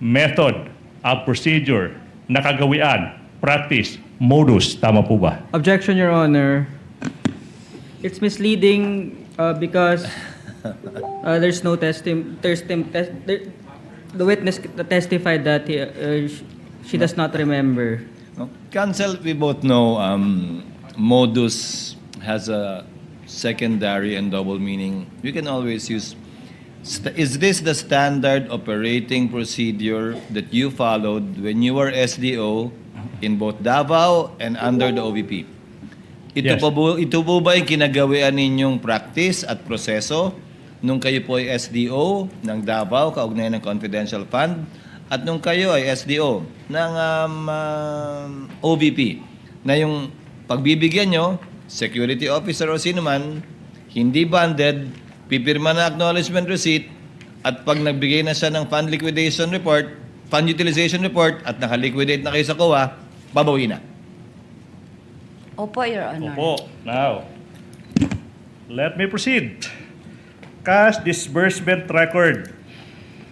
Speaker 5: method of procedure, nakagawian, practice, modus. Tama po ba?
Speaker 3: Objection, Your Honor. It's misleading because there's no the witness testified that she does not remember.
Speaker 1: No? Counsel, we both know modus has a secondary and double meaning. You can always use, is this the standard operating procedure that you followed when you were SDO in both Davao and under the OVP? Ito,
Speaker 5: Yes.
Speaker 1: ito po ba yung kinagawian ninyong practice at proseso nung kayo po ay SDO ng Davao, kaugnayan ng confidential fund, at nung kayo ay SDO ng OVP, na yung pagbibigyan nyo, security officer o sino man, hindi bonded, pipirma na acknowledgement receipt, at pag nagbigay na siya ng fund liquidation report, fund utilization report, at nakaliquidate na kayo sa COA, babawi na.
Speaker 4: Opo, Your Honor.
Speaker 5: Opo. Now, let me proceed. Cash disbursement record.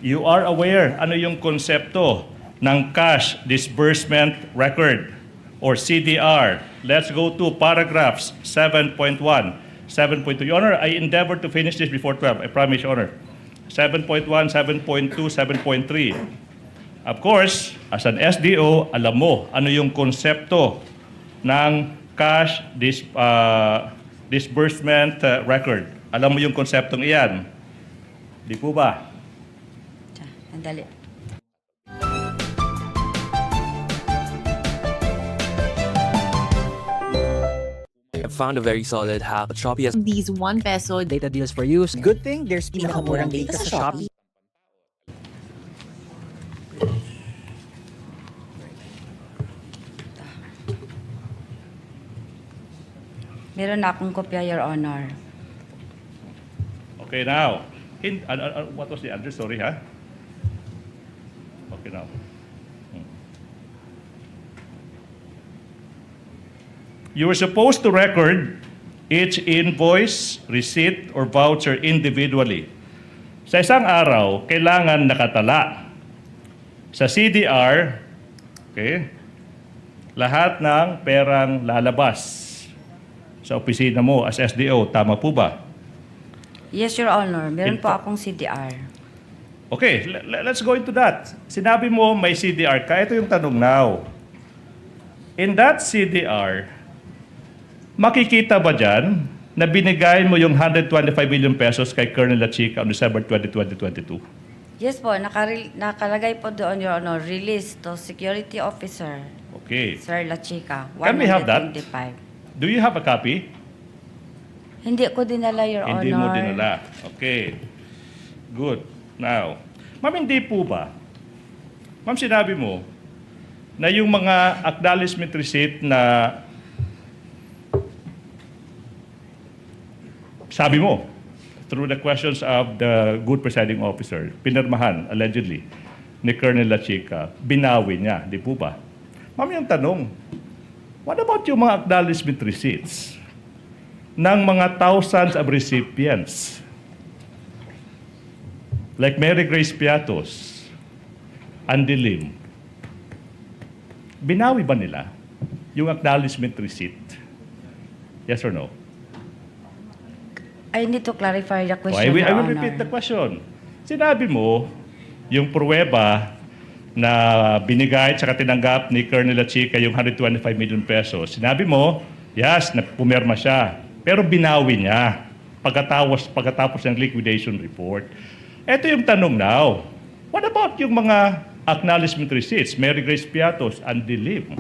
Speaker 5: You are aware ano yung konsepto ng cash disbursement record or CDR. Let's go to paragraphs 7.1, 7.2. Your Honor, I endeavor to finish this before 12. I promise, Your Honor. 7.1, 7.2, 7.3. Of course, as an SDO, alam mo ano yung konsepto ng cash disbursement record. Alam mo yung konseptong iyan. Di po ba?
Speaker 4: Andali.
Speaker 11: I found a very solid hack. Shopee has
Speaker 12: These 1 peso
Speaker 13: data deals for you.
Speaker 12: Good thing there's pinakamurang data sa Shopee.
Speaker 4: Meron na akong kopya, Your Honor.
Speaker 5: Okay, now, what was the address? Sorry, ha? Okay, now. You were supposed to record each invoice, receipt, or voucher individually. Sa isang araw, kailangan nakatala sa CDR, okay, lahat ng perang lalabas sa opisina mo as SDO. Tama po ba?
Speaker 4: Yes, Your Honor. Meron po akong CDR.
Speaker 5: Okay, let's go into that. Sinabi mo may CDR ka. Ito yung tanong now. In that CDR, makikita ba dyan na binigay mo yung 125 million pesos kay Colonel Lachica on December 20, 2022?
Speaker 4: Yes po, nakalagay po doon, Your Honor, release to security officer,
Speaker 5: Okay.
Speaker 4: Sir Lachica,
Speaker 5: Can we have that?
Speaker 4: 125.
Speaker 5: Do you have a copy?
Speaker 4: Hindi ko dinala, Your Honor.
Speaker 5: Hindi mo dinala. Okay. Good. Now, ma'am, hindi po ba? Ma'am, sinabi mo na yung mga acknowledgement receipt na sabi mo, through the questions of the good presiding officer, pinirmahan, allegedly, ni Colonel Lachica, binawi niya, di po ba? Ma'am, yung tanong, what about yung mga acknowledgement receipts ng mga thousands of recipients? Like Mary Grace Piatos, Andy Lim. Binawi ba nila yung acknowledgement receipt? Yes or no?
Speaker 4: I need to clarify the question,
Speaker 5: I will
Speaker 4: Your Honor.
Speaker 5: repeat the question. Sinabi mo, yung pruweba na binigay at tinanggap ni Colonel Lachica yung 125 million pesos. Sinabi mo, yes, pumirma siya. Pero binawi niya pagkatapos ng liquidation report. Ito yung tanong now. What about yung mga acknowledgement receipts? Mary Grace Piatos and Lim.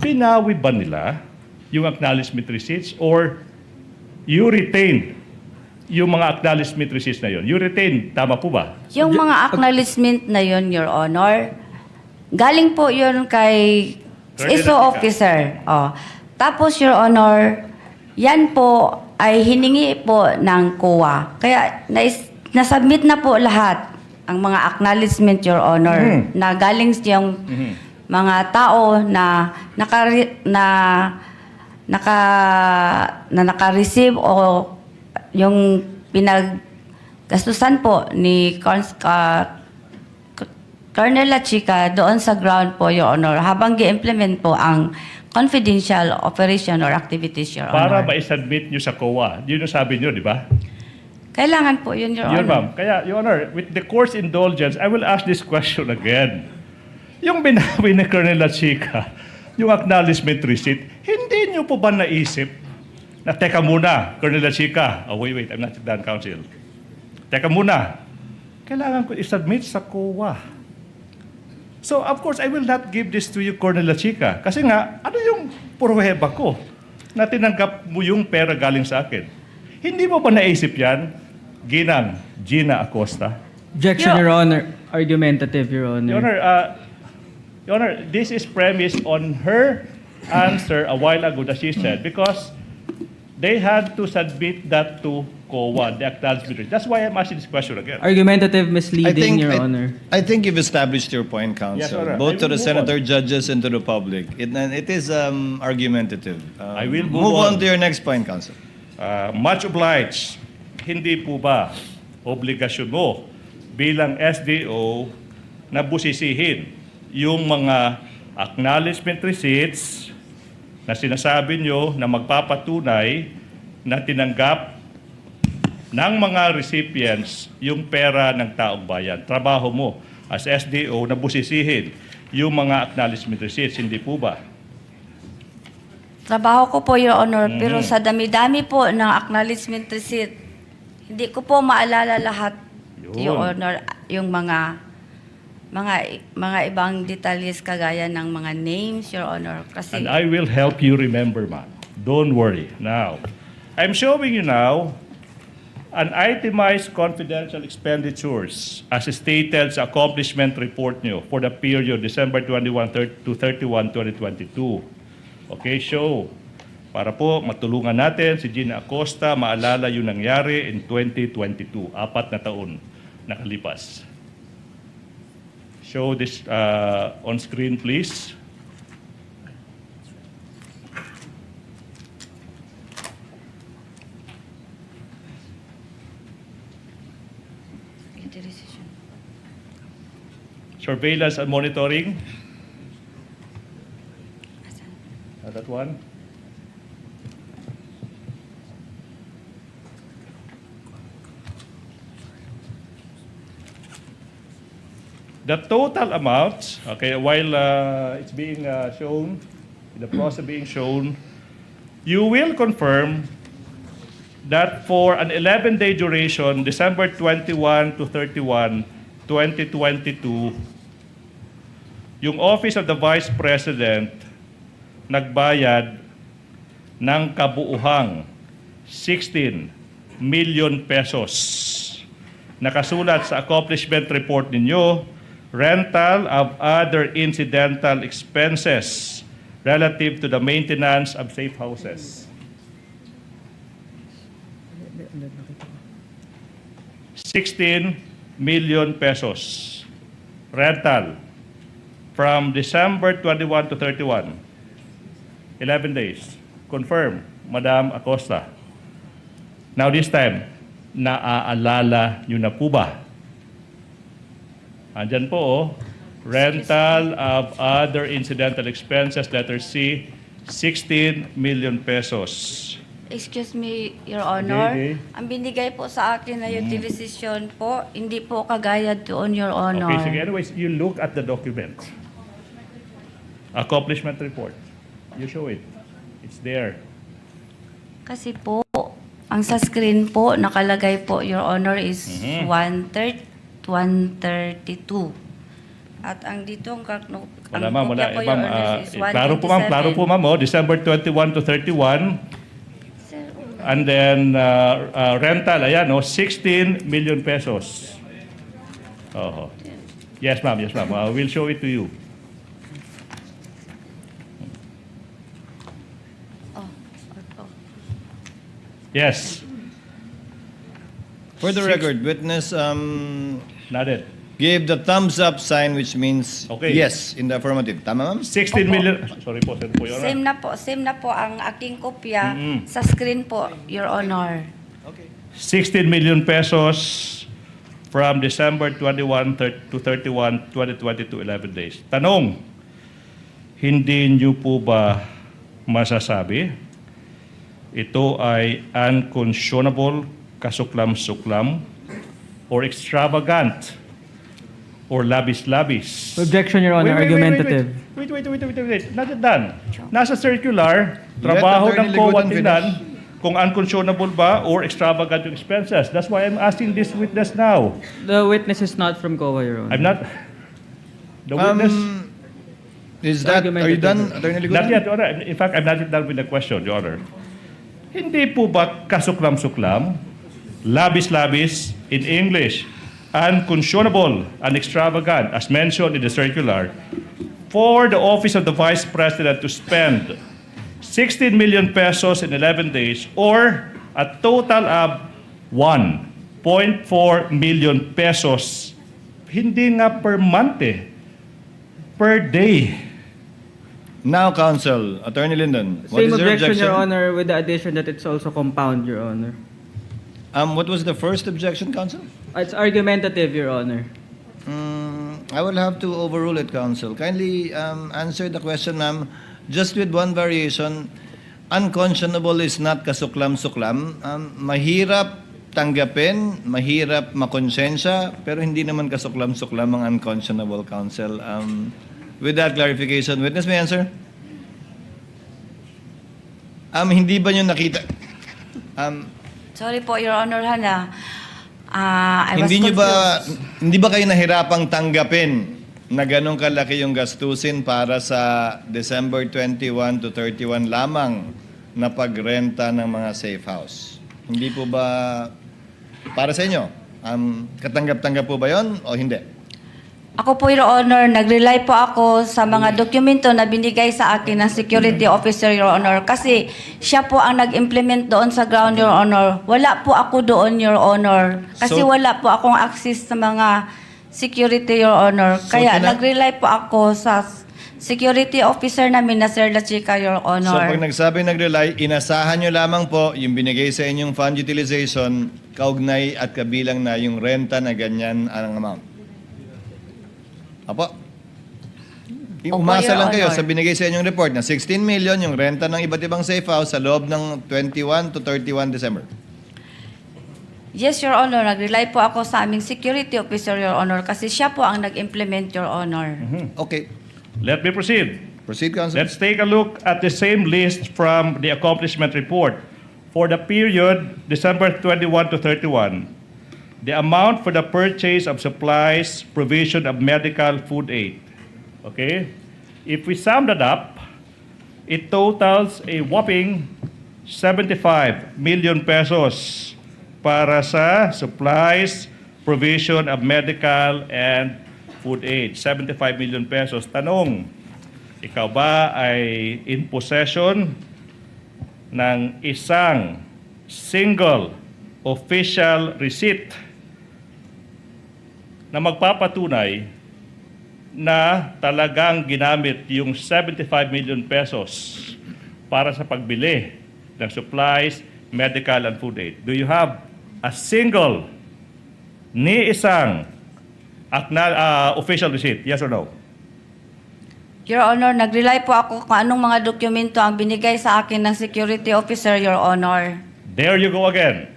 Speaker 5: Binawi ba nila yung acknowledgement receipts or you retain yung mga acknowledgement receipts na yon? You retain, tama po ba?
Speaker 4: Yung mga acknowledgement na yun, Your Honor, galing po yun kay
Speaker 5: Colonel
Speaker 4: ISO
Speaker 5: Lachica.
Speaker 4: officer. Oh. Tapos, Your Honor, yan po ay hiningi po ng COA. Kaya nasubmit na po lahat ang mga acknowledgement, Your Honor, na galing yung mga tao na naka-receive o yung pinaggastusan po ni Colonel Lachica doon sa ground po, Your Honor, habang gi-implement po ang confidential operation or activities, Your
Speaker 5: Para
Speaker 4: Honor.
Speaker 5: ma-submit nyo sa COA. Yun yung sabi nyo, di ba?
Speaker 4: Kailangan po yun, Your
Speaker 5: Yun,
Speaker 4: Honor.
Speaker 5: ma'am. Kaya, Your Honor, with the court's indulgence, I will ask this question again. Yung binawi ni Colonel Lachica, yung acknowledgement receipt, hindi nyo po ba naisip na, teka muna, Colonel Lachica, oh, wait, I'm not done, counsel. Teka muna, kailangan ko i-submit sa COA. So, of course, I will not give this to you, Colonel Lachica. Kasi nga, ano yung pruweba ko na tinanggap mo yung pera galing sa akin? Hindi mo ba naisip yan, Gina Acosta?
Speaker 3: Objection, Your Honor. Argumentative, Your Honor.
Speaker 5: Your Honor, this is premised on her answer a while ago that she said because they had to submit that to COA, the acknowledgement. That's why I'm asking this question again.
Speaker 3: Argumentative, misleading, Your Honor.
Speaker 1: I think you've established your point, counsel,
Speaker 5: Yes, Your Honor.
Speaker 1: both
Speaker 5: I
Speaker 1: to
Speaker 5: will
Speaker 1: the
Speaker 5: move
Speaker 1: senator,
Speaker 5: on.
Speaker 1: judges, and to the public. It is argumentative.
Speaker 5: I will
Speaker 1: move
Speaker 5: move
Speaker 1: on
Speaker 5: on.
Speaker 1: to your next point, counsel.
Speaker 5: Much obliged. Hindi po ba obligasyon mo bilang SDO na busisihin yung mga acknowledgement receipts na sinasabi nyo na magpapatunay na tinanggap ng mga recipients yung pera ng taong bayan. Trabaho mo as SDO na busisihin yung mga acknowledgement receipts, hindi po ba?
Speaker 4: Trabaho ko po, Your Honor, pero sa dami-dami po ng acknowledgement receipt, hindi ko po maalala lahat,
Speaker 5: Yun.
Speaker 4: Your Honor, yung mga ibang detalles kagaya ng mga names, Your Honor. Kasi
Speaker 5: And I will help you remember, ma'am. Don't worry. Now, I'm showing you now an itemized confidential expenditures as stated sa accomplishment report nyo for the period December 21 to 31, 2022. Okay, show para po matulungan natin si Gina Acosta maalala yung nangyari in 2022, 4 na taon nakalipas. Show this on screen, please. Surveillance and monitoring. That one. The total amount, okay, while it's being shown, in the process of being shown, you will confirm that for an 11-day duration, December 21 to 31, 2022, yung Office of the Vice President nagbayad ng kabuuhang 16 million pesos. Nakasulat sa accomplishment report ninyo, rental of other incidental expenses relative to the maintenance of safe houses. 16 million pesos rental from December 21 to 31. 11 days. Confirm, Madam Acosta. Now this time, naaalala nyo na po ba? Andyan po, oh, rental of other incidental expenses, letter C, 16 million pesos.
Speaker 4: Excuse me, Your Honor.
Speaker 5: Okay.
Speaker 4: Ang binigay po sa akin na utilization po, hindi po kagaya doon, Your Honor.
Speaker 5: Okay, sige. Anyways, you look at the document. Accomplishment report. You show it. It's there.
Speaker 4: Kasi po, ang sa screen po, nakalagay po, Your Honor, is 132. At ang dito, ang
Speaker 5: Wala ma'am, wala.
Speaker 4: kopya po,
Speaker 5: Ma'am,
Speaker 4: Your Honor, is 127.
Speaker 5: klaro po ma'am, oh, December 21 to 31.
Speaker 4: Sir,
Speaker 5: And then, rental, ayan, oh, 16 million pesos. Oh. Yes, ma'am. Yes, ma'am. We'll show it to you.
Speaker 4: oh.
Speaker 5: Yes.
Speaker 1: For the record, witness
Speaker 5: Nodded.
Speaker 1: gave the thumbs up sign, which means
Speaker 5: Okay.
Speaker 1: yes in the affirmative. Tama, ma'am?
Speaker 5: 16 million. Sorry po, Your Honor.
Speaker 4: Same na po ang aking kopya sa screen po, Your Honor.
Speaker 5: 16 million pesos from December 21 to 31, 2022, 11 days. Tanong, hindi niyo po ba masasabi ito ay unconscionable, kasuklam-suklam, or extravagant, or labis-labis?
Speaker 3: Objection, Your Honor. Argumentative.
Speaker 5: Wait. Not yet done. Nasa circular, trabaho ng
Speaker 1: Attorney
Speaker 5: COA
Speaker 1: Ligutan
Speaker 5: tingnan kung unconscionable ba or extravagant yung expenses. That's why I'm asking this witness now.
Speaker 3: The witness is not from COA, Your Honor.
Speaker 5: I'm not... The witness...
Speaker 1: Is that, are you done, Attorney Ligutan?
Speaker 5: Not yet, Your Honor. In fact, I'm not yet done with the question, Your Honor. Hindi po ba kasuklam-suklam, labis-labis, in English, unconscionable and extravagant, as mentioned in the circular, for the Office of the Vice President to spend 16 million pesos in 11 days or a total of 1.4 million pesos. Hindi nga per month per day.
Speaker 1: Now, counsel, Attorney Lyndon, what
Speaker 3: Same
Speaker 1: is your
Speaker 3: objection,
Speaker 1: objection?
Speaker 3: Your Honor, with the addition that it's also compound, Your Honor.
Speaker 1: What was the first objection, counsel?
Speaker 3: It's argumentative, Your Honor.
Speaker 1: I will have to overrule it, counsel. Kindly answer the question, ma'am. Just with one variation, unconscionable is not kasuklam-suklam. Mahirap tanggapin, mahirap makonsensya, pero hindi naman kasuklam-suklam ang unconscionable, counsel. With that clarification, witness may answer? Hindi ba nyo nakita?
Speaker 4: Sorry po, Your Honor, Hana. I was
Speaker 1: Hindi ba kayo nahirapang tanggapin na ganong kalaki yung gastusin para sa December 21 to 31 lamang na pagrenta ng mga safe house? Hindi po ba para sa inyo? Katanggap-tanggap po ba yon o hindi?
Speaker 4: Ako po, Your Honor, nag-rely po ako sa mga dokumento na binigay sa akin ng security officer, Your Honor. Kasi siya po ang nag-implement doon sa ground, Your Honor. Wala po ako doon, Your Honor. Kasi
Speaker 1: So-
Speaker 4: wala po akong access sa mga security, Your Honor.
Speaker 1: So,
Speaker 4: Kaya nag-rely po ako sa security officer namin na Sir La Chica, Your
Speaker 1: So
Speaker 4: Honor.
Speaker 1: pag nagsabi nag-rely, inasahan nyo lamang po yung binigay sa inyong fund utilization, kaugnay at kabilang na yung renta na ganyan ang amount. Apo. Umasa
Speaker 4: Your
Speaker 1: lang kayo
Speaker 4: Honor.
Speaker 1: sa binigay sa inyong report na 16 million yung renta ng iba't ibang safe house sa loob ng 21 to 31 December.
Speaker 4: Yes, Your Honor. Nag-rely po ako sa aming security officer, Your Honor, kasi siya po ang nag-implement, Your Honor.
Speaker 1: Okay.
Speaker 5: Let me proceed.
Speaker 1: Proceed, Counsel.
Speaker 5: Let's take a look at the same list from the accomplishment report. For the period December 21 to 31, the amount for the purchase of supplies, provision of medical food aid. Okay? If we sum that up, it totals a whopping 75 million pesos para sa supplies, provision of medical and food aid. 75 million pesos. Tanong, ikaw ba ay in possession ng isang single official receipt na magpapatunay na talagang ginamit yung 75 million pesos para sa pagbili ng supplies, medical and food aid? Do you have a single ni isang official receipt? Yes or no?
Speaker 4: Your Honor, nag-rely po ako kung anong mga dokumento ang binigay sa akin ng security officer, Your Honor.
Speaker 5: There you go again.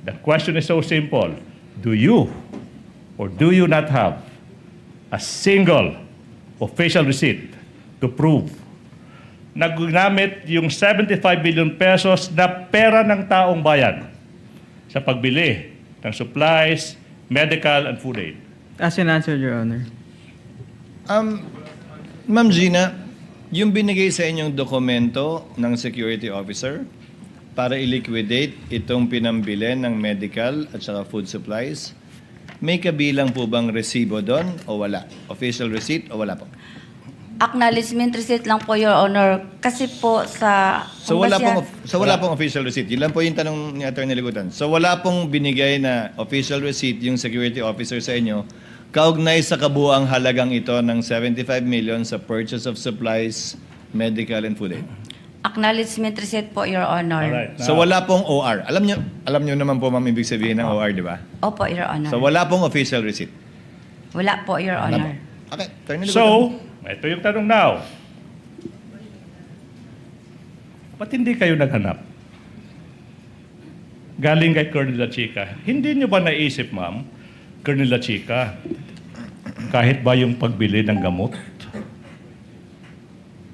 Speaker 5: The question is so simple. Do you or do you not have a single official receipt to prove na ginamit yung 75 billion pesos na pera ng taong bayan sa pagbili ng supplies, medical, and food aid?
Speaker 3: As in answer, Your Honor.
Speaker 1: Ma'am Gina, yung binigay sa inyong dokumento ng security officer para i-liquidate itong pinambili ng medical at saka food supplies, may kabilang po bang resibo doon o wala? Official receipt o wala po?
Speaker 4: Acknowledgement receipt lang po, Your Honor. Kasi po sa...
Speaker 1: So wala pong official receipt. Yun lang po yung tanong ni Atty. Ligutan. So wala pong binigay na official receipt yung security officer sa inyo kaugnay sa kabuang halagang ito ng 75 million sa purchase of supplies, medical and food aid.
Speaker 4: Acknowledgement receipt po, Your Honor.
Speaker 5: Alright.
Speaker 1: So wala pong OR. Alam nyo naman po ma'am ibig sabihin ng OR, di ba?
Speaker 4: Opo, Your Honor.
Speaker 1: So wala pong official receipt.
Speaker 4: Wala po, Your Honor.
Speaker 1: Okay, Atty. Ligutan.
Speaker 5: So, ito yung tanong now. Ba't hindi kayo naghanap? Galing kay Colonel La Chica. Hindi nyo ba naisip, ma'am, Colonel La Chica, kahit ba yung pagbili ng gamot,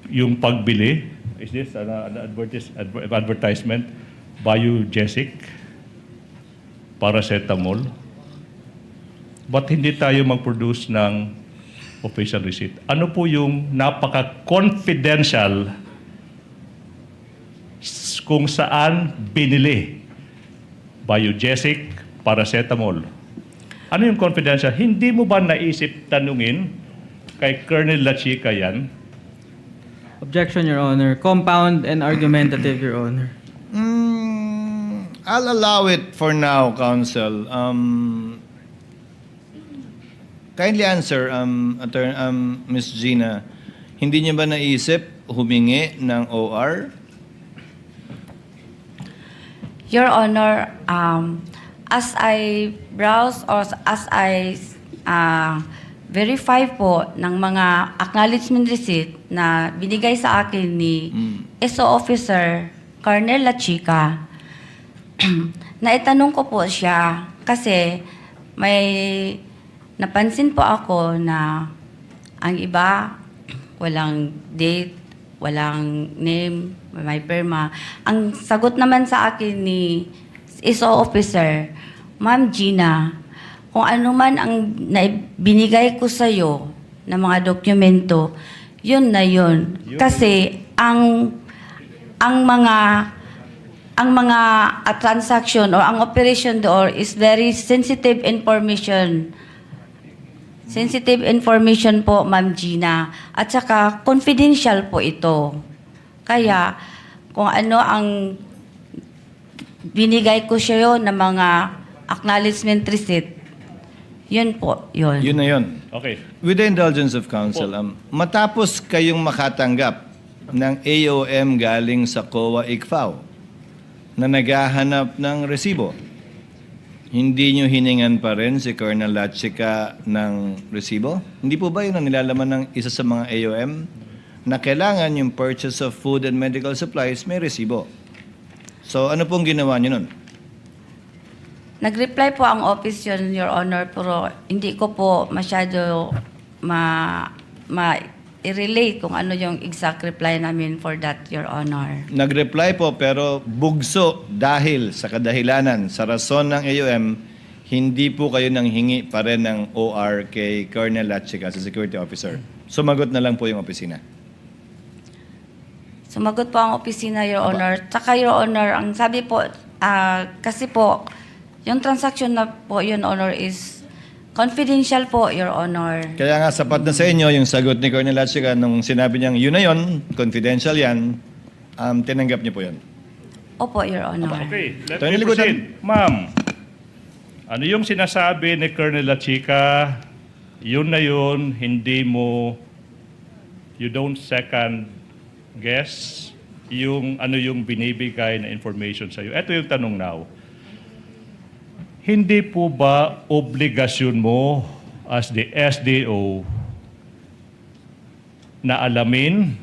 Speaker 5: yung pagbili, is this an advertisement, Biogesic, paracetamol, ba't hindi tayo mag-produce ng official receipt? Ano po yung napaka-confidential kung saan binili Biogesic, paracetamol? Ano yung confidential? Hindi mo ba naisip tanungin kay Colonel La Chica yan?
Speaker 3: Objection, Your Honor. Compound and argumentative, Your Honor.
Speaker 1: I'll allow it for now, Counsel. Kindly answer, Ms. Gina. Hindi niya ba naisip humingi ng OR?
Speaker 4: Your Honor, as I browse or as I verify po ng mga acknowledgement receipt na binigay sa akin ni SO Officer Colonel La Chica, naitanong ko po siya kasi may napansin po ako na ang iba walang date, walang name, may perma. Ang sagot naman sa akin ni SO Officer, Ma'am Gina, kung ano man ang binigay ko sa'yo na mga dokumento, yun na yun. Kasi ang mga transaction or ang operation door is very sensitive information Sensitive information po, Ma'am Gina. At saka confidential po ito. Kaya kung ano ang binigay ko siya yun ng mga acknowledgement receipt, yun po, yun.
Speaker 1: Yun na yun.
Speaker 5: Okay.
Speaker 1: With the indulgence of counsel, matapos kayong makatanggap ng AOM galing sa COA ICFAO na naghahanap ng resibo, hindi nyo hiningan pa rin si Colonel Lachica ng resibo? Hindi po ba yun ang nilalaman ng isa sa mga AOM na kailangan yung purchase of food and medical supplies may resibo? So ano pong ginawa nyo nun?
Speaker 4: Nag-reply po ang office yun, Your Honor, pero hindi ko po masyado i-relate kung ano yung exact reply namin for that, Your Honor.
Speaker 1: Nag-reply po pero bugso dahil sa kadahilanan, sa rason ng AOM, hindi po kayo nang hingi pa rin ng OR kay Colonel Lachica sa security officer. Sumagot na lang po yung opisina.
Speaker 4: Sumagot po ang opisina, Your Honor. Tsaka, Your Honor, ang sabi po, kasi po, yung transaction na po, Your Honor, is confidential po, Your Honor.
Speaker 1: Kaya nga sapat na sa inyo yung sagot ni Colonel Lachica nung sinabi niyang yun na yun, confidential yan, tinanggap niyo po yun.
Speaker 4: Opo, Your Honor.
Speaker 5: Okay, let
Speaker 1: Attorney
Speaker 5: me
Speaker 1: Ligutan.
Speaker 5: proceed. Ma'am, ano yung sinasabi ni Colonel Lachica, yun na yun, hindi mo, you don't second guess yung ano yung binibigay na information sa'yo. Ito yung tanong now. Hindi po ba obligasyon mo as the SDO na alamin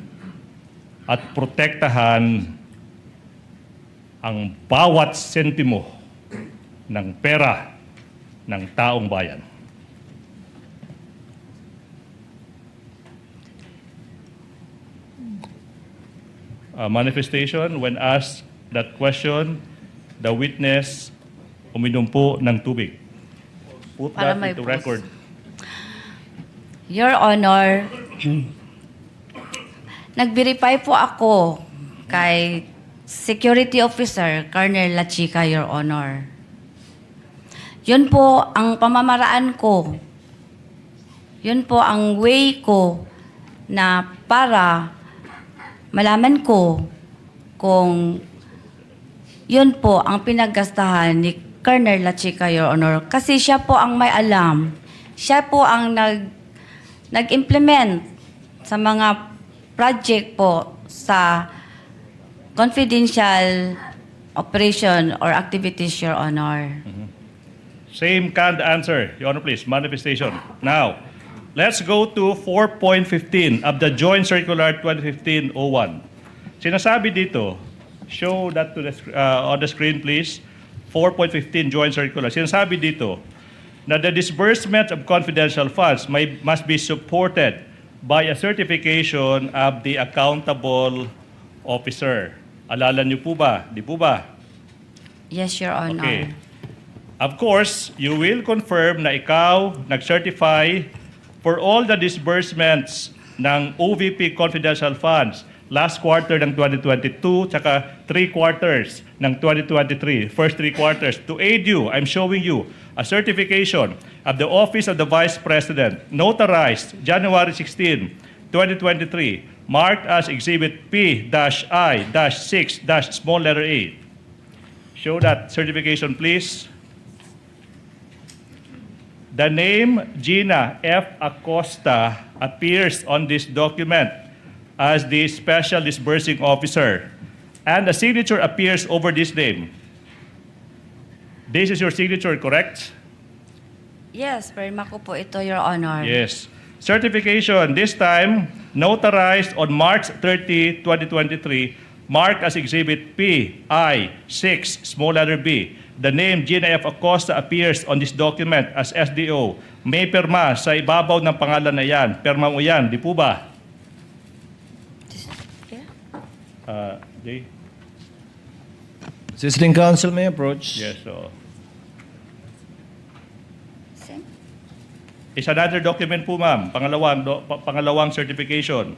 Speaker 5: at protektahan ang bawat sentimo ng pera ng taong bayan? Manifestation, when asked that question, the witness uminom po ng tubig. Put
Speaker 4: Para
Speaker 5: that
Speaker 4: may
Speaker 5: into
Speaker 4: pause.
Speaker 5: record.
Speaker 4: Your Honor, nag-verify po ako kay Security Officer Colonel Lachica, Your Honor. Yun po ang pamamaraan ko. Yun po ang way ko na para malaman ko kung yun po ang pinaggastahan ni Colonel Lachica, Your Honor. Kasi siya po ang may alam. Siya po ang nag-implement sa mga project po sa confidential operation or activities, Your Honor.
Speaker 5: Same canned answer. Your Honor, please. Manifestation. Now, let's go to 4.15 of the Joint Circular 2015-01. Sinasabi dito, show that to on the screen, please. 4.15 Joint Circular. Sinasabi dito na the disbursement of confidential funds must be supported by a certification of the accountable officer. Alala niyo po ba? Di po ba?
Speaker 4: Yes, Your Honor.
Speaker 5: Okay. Of course, you will confirm na ikaw nag-certify for all the disbursements ng OVP confidential funds last quarter ng 2022 tsaka 3 quarters ng 2023, first 3 quarters. To aid you, I'm showing you a certification of the Office of the Vice President, notarized January 16, 2023, marked as Exhibit P-I-6-small letter A. Show that certification, please. The name Gina F. Acosta appears on this document as the Special Disbursing Officer, and the signature appears over this name. This is your signature, correct?
Speaker 4: Yes, perma ko po ito, Your Honor.
Speaker 5: Yes. Certification, this time notarized on March 30, 2023, marked as Exhibit P-I-6, small letter B. The name Gina F. Acosta appears on this document as SDO. May perma sa ibabaw ng pangalan na yan. Perma mo yan, di po ba? Jay?
Speaker 1: Assisting counsel may approach.
Speaker 5: Yes, so. Is another document po, ma'am. Pangalawang certification.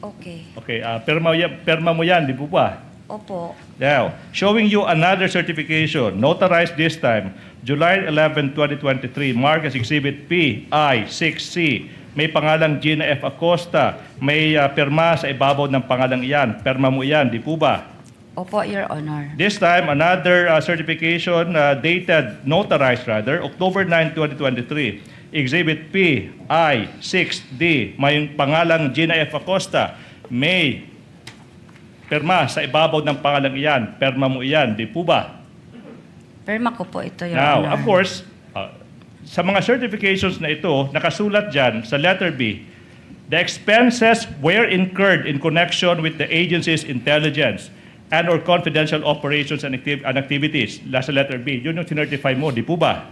Speaker 4: Okay.
Speaker 5: Okay, perma mo yan, di po ba?
Speaker 4: Opo.
Speaker 5: Now, showing you another certification, notarized this time, July 11, 2023, marked as Exhibit P, I, 6C. May pangalang Gina F. Acosta. May perma sa ibabaw ng pangalang iyan. Perma mo iyan, di po ba?
Speaker 4: Opo, Your Honor.
Speaker 5: This time, another certification dated, notarized rather, October 9, 2023. Exhibit P, I, 6D. May pangalang Gina F. Acosta. May perma sa ibabaw ng pangalang iyan. Perma mo iyan, di po ba?
Speaker 4: Perma ko po ito, Your
Speaker 5: Now,
Speaker 4: Honor.
Speaker 5: of course, sa mga certifications na ito, nakasulat dyan sa letter B, the expenses were incurred in connection with the agency's intelligence and or confidential operations and activities. Sa letter B, yun yung sinertify mo, di po ba?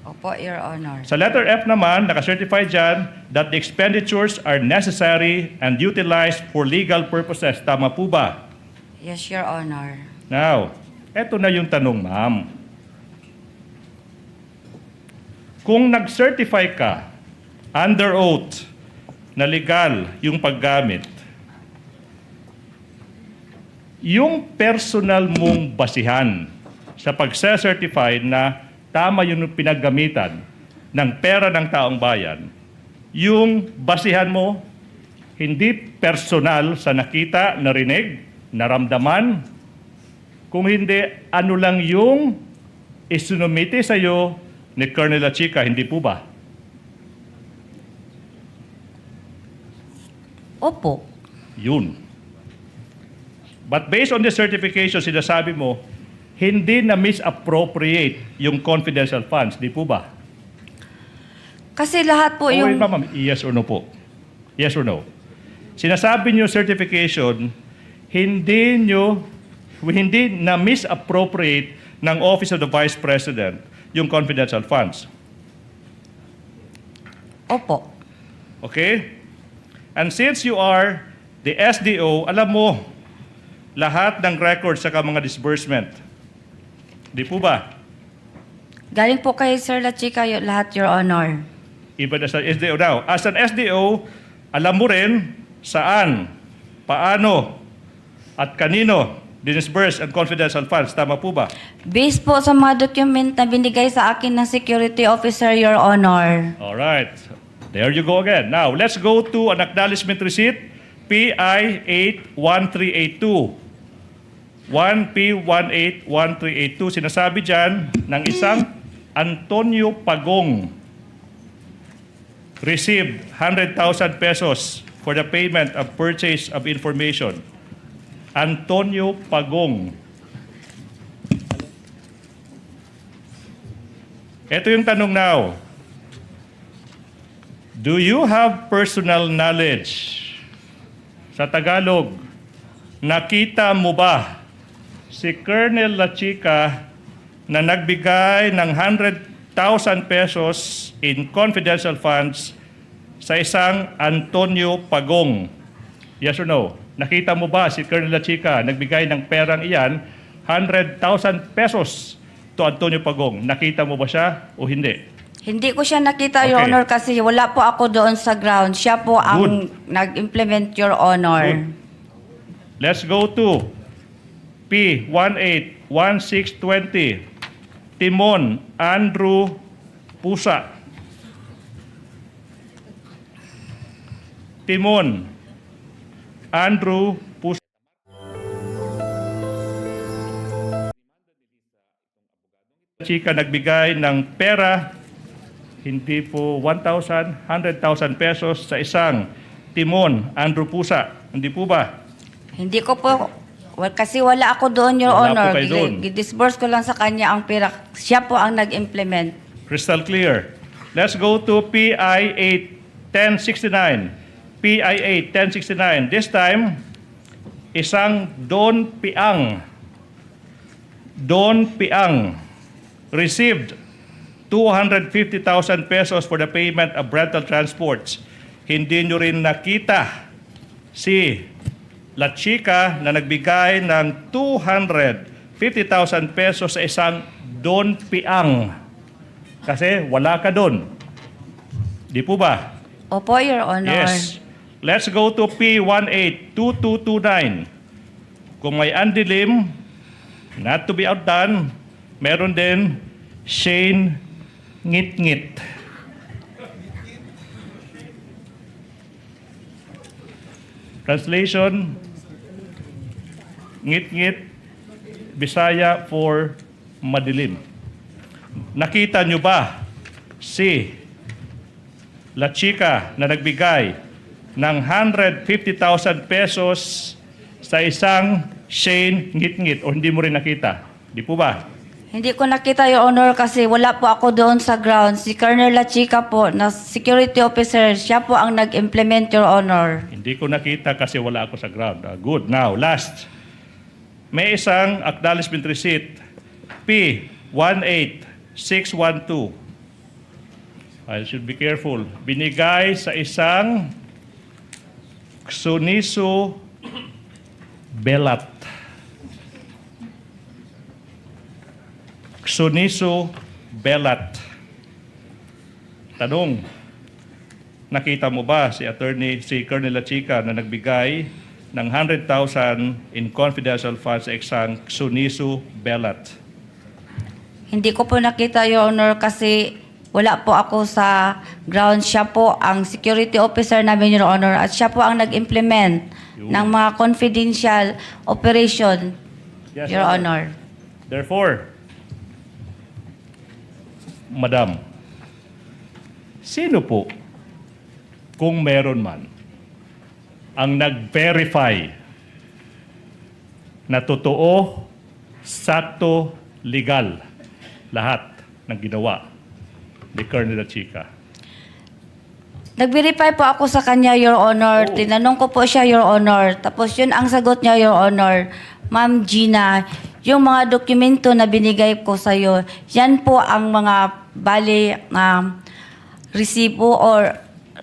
Speaker 4: Opo, Your Honor.
Speaker 5: Sa letter F naman, nakacertify dyan that the expenditures are necessary and utilized for legal purposes. Tama po ba?
Speaker 4: Yes, Your Honor.
Speaker 5: Now, eto na yung tanong, ma'am. Kung nag-certify ka under oath na legal yung paggamit, yung personal mong basihan sa pag-certify na tama yung pinaggamitan ng pera ng taong bayan, yung basihan mo hindi personal sa nakita, narinig, naramdaman, kung hindi ano lang yung isinumite sa iyo ni Colonel Lachica, hindi po ba?
Speaker 4: Opo.
Speaker 5: Yun. But based on the certification, sinasabi mo, hindi na misappropriate yung confidential funds, di po ba?
Speaker 4: Kasi lahat po yung...
Speaker 5: Wait, ma'am, yes or no po? Yes or no? Sinasabi niyo certification, hindi na misappropriate ng Office of the Vice President yung confidential funds.
Speaker 4: Opo.
Speaker 5: Okay? And since you are the SDO, alam mo lahat ng records sa mga disbursement. Di po ba?
Speaker 4: Galing po kay Sir Lachica lahat, Your Honor.
Speaker 5: Even as an SDO. Now, as an SDO, alam mo rin saan, paano, at kanino disburse ang confidential funds. Tama po ba?
Speaker 4: Based po sa mga document na binigay sa akin ng security officer, Your Honor.
Speaker 5: Alright. There you go again. Now, let's go to an acknowledgement receipt, PI 81382. 1P181382. Sinasabi dyan ng isang Antonio Pagong received 100,000 pesos for the payment of purchase of information. Antonio Pagong. Ito yung tanong now. Do you have personal knowledge? Sa Tagalog, nakita mo ba si Colonel Lachica na nagbigay ng 100,000 pesos in confidential funds sa isang Antonio Pagong? Yes or no? Nakita mo ba si Colonel Lachica nagbigay ng perang iyan, 100,000 pesos to Antonio Pagong? Nakita mo ba siya o hindi?
Speaker 4: Hindi ko siya nakita, Your
Speaker 5: Okay.
Speaker 4: Honor, kasi wala po ako doon sa ground. Siya po ang nag-implement, Your Honor.
Speaker 5: Good. Let's go to P181620. Timon Andrew Pusa. Timon Andrew Pusa. Chika nagbigay ng pera, hindi po 1,000, 100,000 pesos sa isang Timon Andrew Pusa. Hindi po ba?
Speaker 4: Hindi ko po, kasi wala ako doon, Your
Speaker 5: Wala
Speaker 4: Honor.
Speaker 5: po kayo doon.
Speaker 4: Gidisburse ko lang sa kanya ang pera. Siya po ang nag-implement.
Speaker 5: Crystal clear. Let's go to PI 81069. PI 81069. This time, isang Don Piang received 250,000 pesos for the payment of rental transports. Hindi nyo rin nakita si Lachica na nagbigay ng 250,000 pesos sa isang Don Piang. Kasi wala ka doon. Di po ba?
Speaker 4: Opo, Your Honor.
Speaker 5: Yes. Let's go to P182229. Kung may Andilim, not to be outdone, meron din Shane Ngit-Ngit. Translation, Ngit-Ngit, Bisaya for madilim. Nakita nyo ba si La Chica na nagbigay ng 150,000 pesos sa isang Shane Ngit-Ngit o hindi mo rin nakita? Di po ba?
Speaker 4: Hindi ko nakita, Your Honor, kasi wala po ako doon sa ground. Si Colonel La Chica po, na security officer, siya po ang nag-implement, Your Honor.
Speaker 5: Hindi ko nakita kasi wala ako sa ground. Good. Now, last. May isang acknowledgement receipt, P18612. I should be careful. Binigay sa isang Suniso Belat. Suniso Belat. Tanong, nakita mo ba si Colonel La Chica na nagbigay ng 100,000 in confidential funds sa isang Suniso Belat?
Speaker 4: Hindi ko po nakita, Your Honor, kasi wala po ako sa ground. Siya po ang security officer namin, Your Honor, at siya po ang nag-implement ng mga confidential operation,
Speaker 5: Yes,
Speaker 4: Your Honor.
Speaker 5: Therefore, Madam, sino po, kung meron man, ang nag-verify na totoo, sakto, legal, lahat ng ginawa ni Colonel La Chica?
Speaker 4: Nag-verify po ako sa kanya, Your Honor.
Speaker 5: Oh.
Speaker 4: Tinanong ko po siya, Your Honor. Tapos yun ang sagot niya, Your Honor. Ma'am Gina, yung mga dokumento na binigay ko sa iyo, yan po ang mga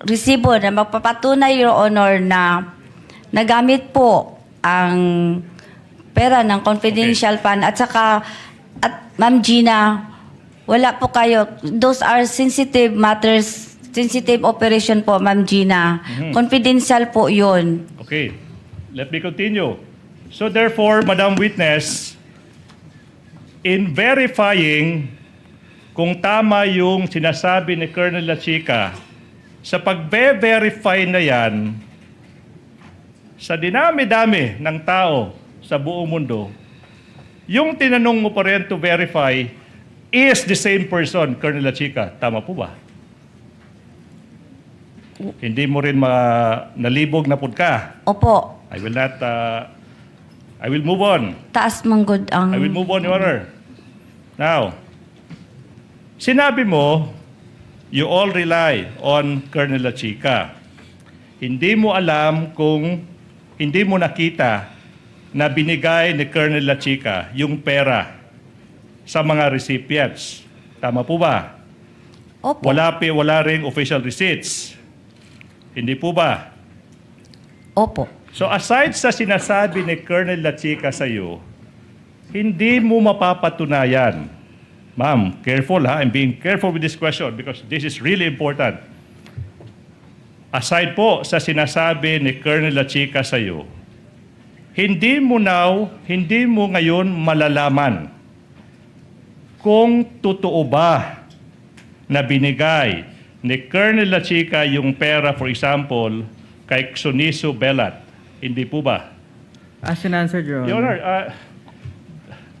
Speaker 4: resibo na magpapatunay, Your Honor, na nagamit po ang pera ng confidential fund. At saka, Ma'am Gina, wala po kayo. Those are sensitive matters, sensitive operation po, Ma'am Gina. Confidential po yun.
Speaker 5: Okay, let me continue. So therefore, Madam Witness, in verifying kung tama yung sinasabi ni Colonel La Chica, sa pagbe-verify na yan, sa dinami-dami ng tao sa buong mundo, yung tinanong mo pa rin to verify is the same person, Colonel La Chica. Tama po ba? Hindi mo rin nalibog na pud ka.
Speaker 4: Opo.
Speaker 5: I will move on.
Speaker 4: Taas manggod ang...
Speaker 5: I will move on, Your Honor. Now, sinabi mo, you all rely on Colonel La Chica. Hindi mo alam kung hindi mo nakita na binigay ni Colonel La Chica yung pera sa mga recipients. Tama po ba?
Speaker 4: Opo.
Speaker 5: Wala ring official receipts. Hindi po ba?
Speaker 4: Opo.
Speaker 5: So aside sa sinasabi ni Colonel La Chica sa iyo, hindi mo mapapatunayan. Ma'am, careful ha. I'm being careful with this question because this is really important. Aside po sa sinasabi ni Colonel La Chica sa iyo, hindi mo ngayon malalaman kung totoo ba na binigay ni Colonel La Chica yung pera, for example, kay Suniso Belat. Hindi po ba?
Speaker 3: As in answered, Your
Speaker 5: Your
Speaker 3: Honor.
Speaker 5: Honor,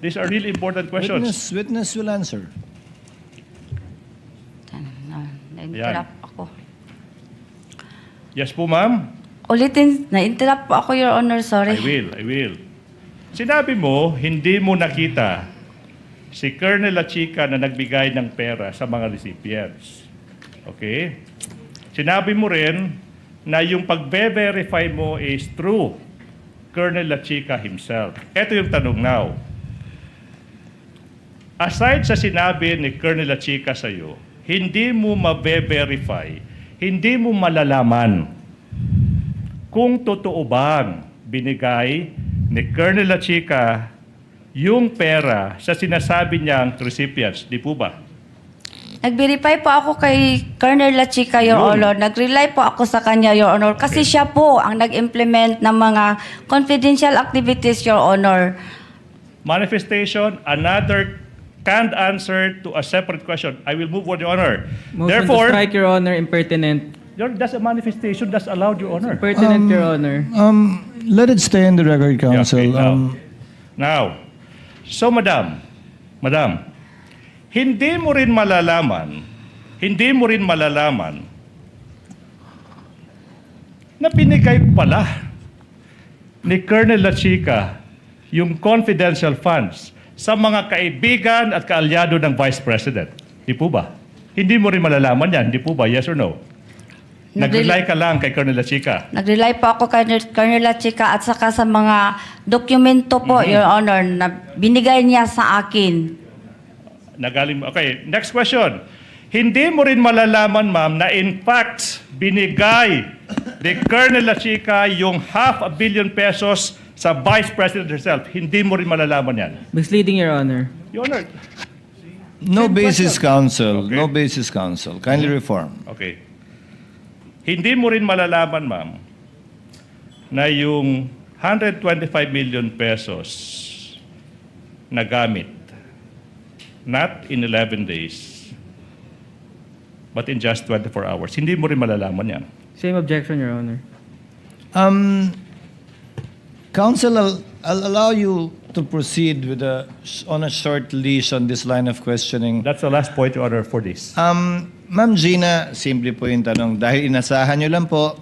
Speaker 5: these are really important questions.
Speaker 1: Witness will answer.
Speaker 4: Na-interrupt ako.
Speaker 5: Yes po, ma'am.
Speaker 4: Ulitin, na-interrupt po ako, Your Honor. Sorry.
Speaker 5: I will. Sinabi mo, hindi mo nakita si Colonel La Chica na nagbigay ng pera sa mga recipients. Okay? Sinabi mo rin na yung pagbe-verify mo is through Colonel La Chica himself. Ito yung tanong now. Aside sa sinabi ni Colonel La Chica sa iyo, hindi mo mabe-verify, hindi mo malalaman kung totoo bang binigay ni Colonel La Chica yung pera sa sinasabi niyang recipients. Di po ba?
Speaker 4: Nag-verify po ako kay Colonel La Chica, Your
Speaker 5: Yun.
Speaker 4: Honor. Nag-rely po ako sa kanya, Your Honor. Kasi
Speaker 5: Okay.
Speaker 4: siya po ang nag-implement ng mga confidential activities, Your Honor.
Speaker 5: Manifestation, another canned answer to a separate question. I will move on, Your Honor.
Speaker 3: Motion
Speaker 5: Therefore,
Speaker 3: to strike, Your Honor, impertinent.
Speaker 5: that's a manifestation that's allowed, Your Honor.
Speaker 3: Impertinent, Your Honor.
Speaker 1: Let it stay in the record, counsel.
Speaker 5: Yeah, okay, now, so madam, hindi mo rin malalaman na binigay pala ni Colonel La Chica yung confidential funds sa mga kaibigan at kaalyado ng Vice President. Di po ba? Hindi mo rin malalaman yan. Di po ba? Yes or no? Nag-rely ka lang kay Colonel La Chica.
Speaker 4: Nag-rely po ako kay Colonel La Chica at saka sa mga dokumento po, Your Honor, na binigay niya sa akin.
Speaker 5: Okay, next question. Hindi mo rin malalaman, ma'am, na in fact, binigay ni Colonel La Chica yung $500 million pesos sa Vice President herself. Hindi mo rin malalaman yan.
Speaker 3: Misleading, Your Honor.
Speaker 5: Your Honor.
Speaker 1: No
Speaker 5: Same
Speaker 1: basis,
Speaker 5: question.
Speaker 1: counsel.
Speaker 5: Okay.
Speaker 1: No basis, counsel. Kindly reform.
Speaker 5: Okay. Hindi mo rin malalaman, ma'am, na yung 125 million pesos na gamit, not in 11 days, but in just 24 hours. Hindi mo rin malalaman yan.
Speaker 3: Same objection, Your Honor.
Speaker 1: Counsel, I'll allow you to proceed with on a short leash on this line of questioning.
Speaker 5: That's the last point, Your Honor, for this.
Speaker 1: Ma'am Gina, simple po yung tanong. Dahil inasahan nyo lang po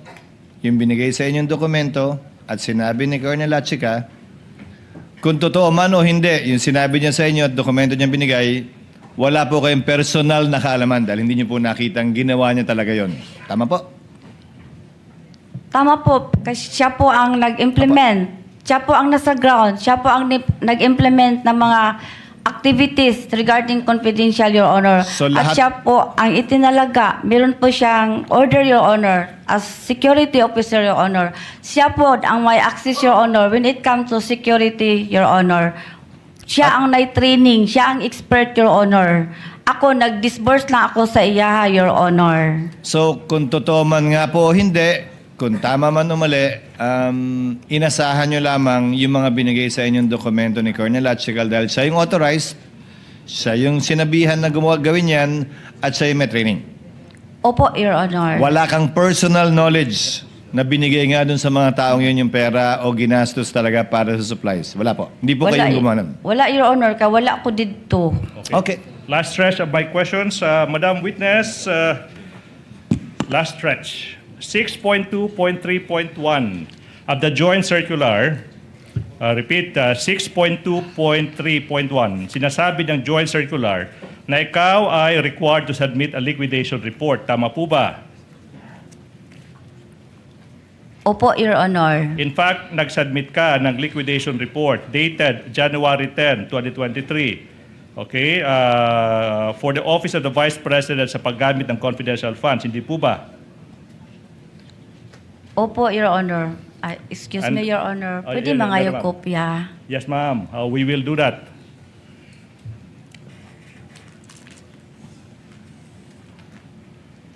Speaker 1: yung binigay sa inyong dokumento at sinabi ni Colonel La Chica, kung totoo man o hindi, yung sinabi niya sa inyo at dokumento niya binigay, wala po kayong personal na kaalaman dahil hindi niyo po nakitang ginawa niya talaga yon. Tama po?
Speaker 4: Tama po, kasi siya po ang nag-implement. Siya po ang nasa ground. Siya po ang nag-implement ng mga activities regarding confidential, Your Honor.
Speaker 1: So,
Speaker 4: At
Speaker 1: lahat-
Speaker 4: siya po ang itinalaga. Meron po siyang order, Your Honor, as security officer, Your Honor. Siya po ang may access, Your Honor, when it comes to security, Your Honor. Siya ang nai-training. Siya ang expert, Your Honor. Ako, nag-disburse lang ako sa iya, Your Honor.
Speaker 1: So, kung totoo man nga po o hindi, kung tama man o mali, inasahan nyo lamang yung mga binigay sa inyong dokumento ni Colonel Latchical dahil siya yung authorized, siya yung sinabihan na gawin yan, at siya yung may training.
Speaker 4: Opo, Your Honor.
Speaker 1: Wala kang personal knowledge na binigay nga dun sa mga taong yun yung pera o ginastos talaga para sa supplies. Wala po. Hindi po kayong gumawa nun.
Speaker 4: Wala, Your Honor, ka wala ko dito.
Speaker 1: Okay.
Speaker 5: Last stretch of my questions. Madam Witness, last stretch. 6.2.3.1 of the joint circular, repeat, 6.2.3.1, sinasabi ng joint circular na ikaw ay required to submit a liquidation report. Tama po ba?
Speaker 4: Opo, Your Honor.
Speaker 5: In fact, nag-submit ka ng liquidation report dated January 10, 2023. Okay? For the Office of the Vice President sa paggamit ng confidential funds. Hindi po ba?
Speaker 4: Opo, Your Honor. Excuse me, Your Honor. Pwede mga yung kopya.
Speaker 5: Yes, ma'am. We will do that.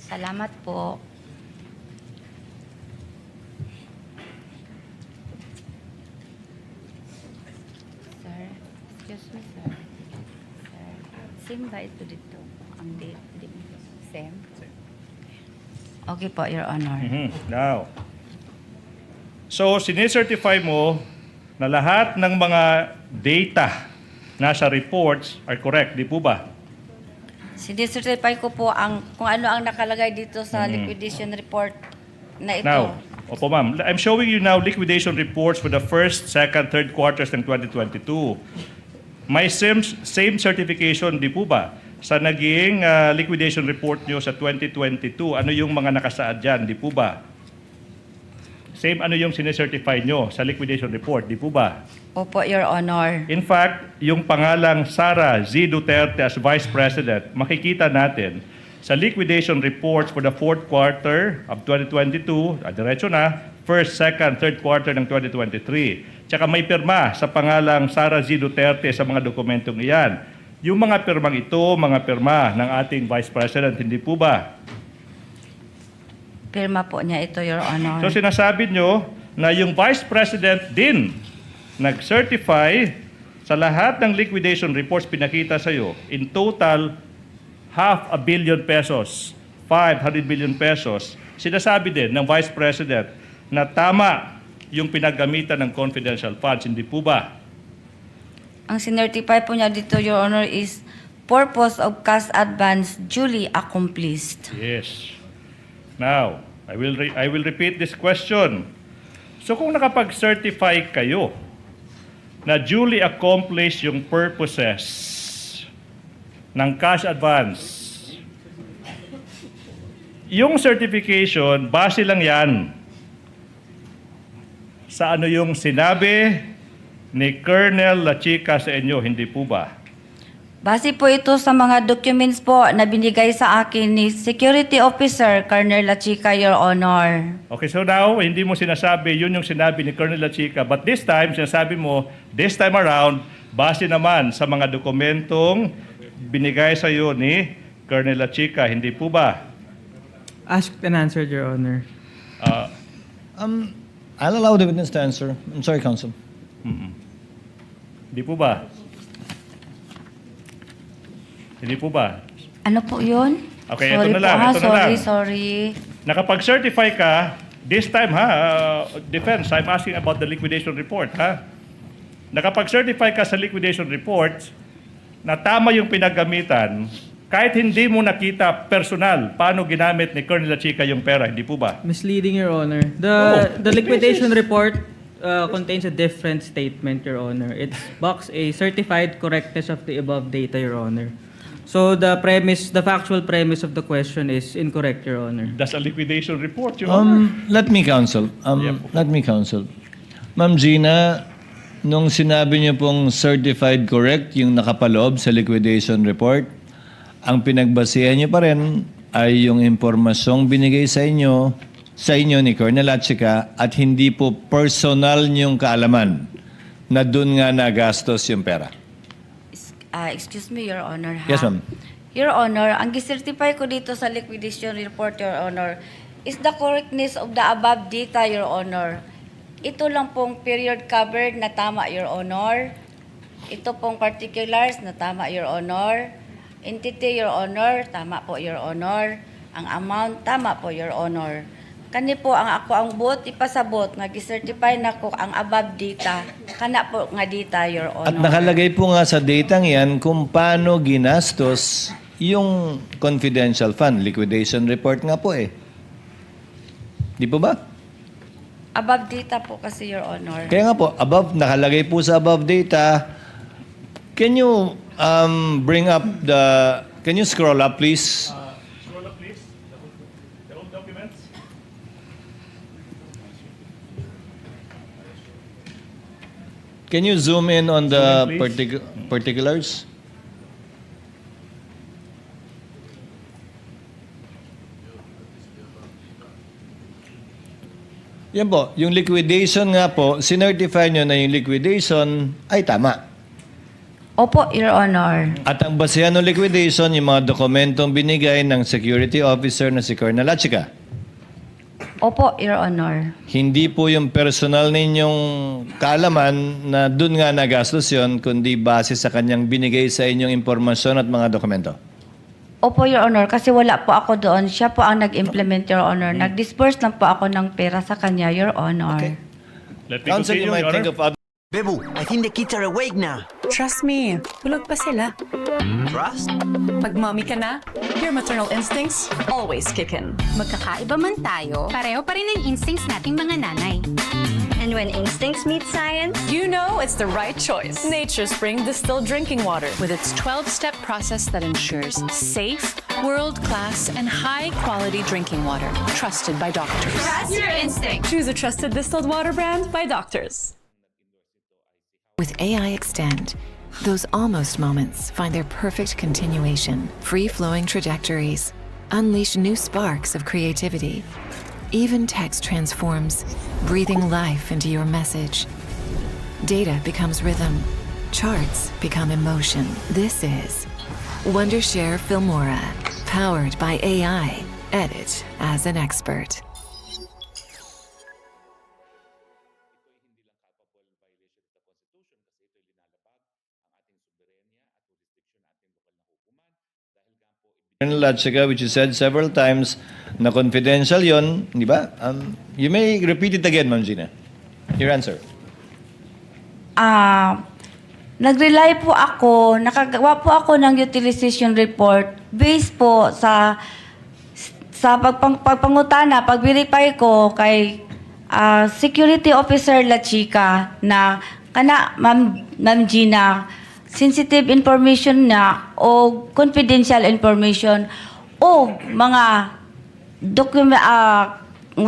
Speaker 4: Salamat po. Sir, excuse me, sir. Sir, same ba ito dito? Ang date? Same? Okay po, Your Honor.
Speaker 5: Now, so sinicertify mo na lahat ng mga data nasa reports are correct, di po ba?
Speaker 4: Sinicertify ko po kung ano ang nakalagay dito sa liquidation report na ito.
Speaker 5: Now, opo ma'am, I'm showing you now liquidation reports for the first, second, third quarters ng 2022. May same certification, di po ba? Sa naging liquidation report nyo sa 2022, ano yung mga nakasaad dyan, di po ba? Same ano yung sinicertify nyo sa liquidation report, di po ba?
Speaker 4: Opo, Your Honor.
Speaker 5: In fact, yung pangalang Sara Z. Duterte as Vice President, makikita natin sa liquidation reports for the fourth quarter of 2022, diretso na, first, second, third quarter ng 2023. Tsaka may pirma sa pangalang Sara Z. Duterte sa mga dokumentong iyan. yung mga pirmang ito, mga pirma ng ating Vice President, hindi po ba?
Speaker 4: Pirma po niya ito, Your Honor.
Speaker 5: So sinasabi nyo na yung Vice President din nag-certify sa lahat ng liquidation reports pinakita sa iyo, in total, 500 million pesos, 500 million pesos. Sinasabi din ng Vice President na tama yung pinaggamitan ng confidential funds, hindi po ba?
Speaker 4: Ang sinertify po niya dito, Your Honor, is purpose of cash advance duly accomplished.
Speaker 5: Yes. Now, I will repeat this question. So kung nakapag-certify kayo na duly accomplished yung purposes ng cash advance, yung certification, base lang yan sa ano yung sinabi ni Colonel Lachica sa inyo, hindi po ba?
Speaker 4: Base po ito sa mga documents po na binigay sa akin ni Security Officer Colonel Lachica, Your Honor.
Speaker 5: Okay, so now, hindi mo sinasabi, yun yung sinabi ni Colonel Lachica. But this time, sinasabi mo, this time around, base naman sa mga dokumentong binigay sa iyo ni Colonel Lachica, hindi po ba?
Speaker 3: Asked and answered, Your Honor.
Speaker 1: I'll allow the witness to answer. I'm sorry, counsel.
Speaker 5: Hindi po ba? Hindi po ba?
Speaker 4: Ano po yun?
Speaker 5: Okay,
Speaker 4: sorry
Speaker 5: ito na lang,
Speaker 4: po, ha?
Speaker 5: ito na lang.
Speaker 4: Sorry.
Speaker 5: Nakapag-certify ka, this time defense, I'm asking about the liquidation report, Nakapag-certify ka sa liquidation report na tama yung pinaggamitan, kahit hindi mo nakita personal paano ginamit ni Colonel Lachica yung pera, hindi po ba?
Speaker 3: Misleading, Your Honor. The liquidation report contains a different statement, Your Honor. It's box A, certified correctness of the above data, Your Honor. So the factual premise of the question is incorrect, Your Honor.
Speaker 5: That's a liquidation report, Your Honor.
Speaker 1: Let me counsel. Let me counsel. Ma'am Gina, nung sinabi niyo pong certified correct yung nakapaloob sa liquidation report, ang pinagbasihan niyo pa rin ay yung impormasyong binigay sa inyo ni Colonel Lachica at hindi po personal niyong kaalaman na doon nga nagastos yung pera.
Speaker 4: Excuse me, Your Honor.
Speaker 1: Yes, ma'am.
Speaker 4: Your Honor, ang gisertify ko dito sa liquidation report, Your Honor, is the correctness of the above data, Your Honor. Ito lang pong period covered na tama, Your Honor. Ito pong particulars na tama, Your Honor. Entity, Your Honor, tama po, Your Honor. Ang amount, tama po, Your Honor. Kani po ang buot ipasabot nga gisertify na ko ang above data, kana po nga data, Your Honor.
Speaker 1: At nakalagay po nga sa datang yan kung paano ginastos yung confidential fund. Liquidation report nga po eh. Di po ba?
Speaker 4: Above data po kasi, Your Honor.
Speaker 1: Kaya nga po, nakalagay po sa above data. Can you can you scroll up, please?
Speaker 5: Scroll up, please. The old documents.
Speaker 1: Can you zoom in on the
Speaker 5: Zoom in, please.
Speaker 1: particulars? Yan po, yung liquidation nga po, sinertify nyo na yung liquidation ay tama.
Speaker 4: Opo, Your Honor.
Speaker 1: At ang basehan ng liquidation, yung mga dokumentong binigay ng security officer na si Colonel Lachica.
Speaker 4: Opo, Your Honor.
Speaker 1: Hindi po yung personal ninyong kaalaman na dun nga nagastos yun, kundi base sa kanyang binigay sa inyong impormasyon at mga dokumento.
Speaker 4: Opo, Your Honor, kasi wala po ako doon. Siya po ang nag-implement, Your Honor. Nag-disperse lang po ako ng pera sa kanya, Your Honor.
Speaker 1: Okay.
Speaker 5: Let me
Speaker 1: Counsel,
Speaker 5: continue,
Speaker 1: you might
Speaker 5: Your
Speaker 1: think
Speaker 5: Honor.
Speaker 1: of other...
Speaker 12: Bebu, I think the kids are awake now.
Speaker 13: Trust me, tulog pa sila.
Speaker 12: Trust?
Speaker 13: Pag mommy ka na, your maternal instincts always kick in.
Speaker 14: Magkakaiba man tayo, pareho pa rin ang instincts nating mga nanay. And when instincts meet science,
Speaker 13: You know it's the right choice. Nature's Spring Distilled Drinking Water with its 12-step process that ensures safe, world-class, and high-quality drinking water. Trusted by doctors.
Speaker 14: trust your instinct.
Speaker 13: Choose a trusted distilled water brand by doctors.
Speaker 15: With AI Extend, those almost moments find their perfect continuation. Free-flowing trajectories unleash new sparks of creativity. Even text transforms, breathing life into your message. Data becomes rhythm, charts become emotion. This is Wondershare Filmora, powered by AI. Edit as an expert.
Speaker 1: Colonel Latchika, which you said several times na confidential yon, di ba? You may repeat it again, Ma'am Gina. Your answer.
Speaker 4: Nag-rely po ako, nakagawa po ako ng utilization report based po sa pagpangutana, pag-verify ko kay Security Officer Latchika na Ma'am Gina, sensitive information na o confidential information o mga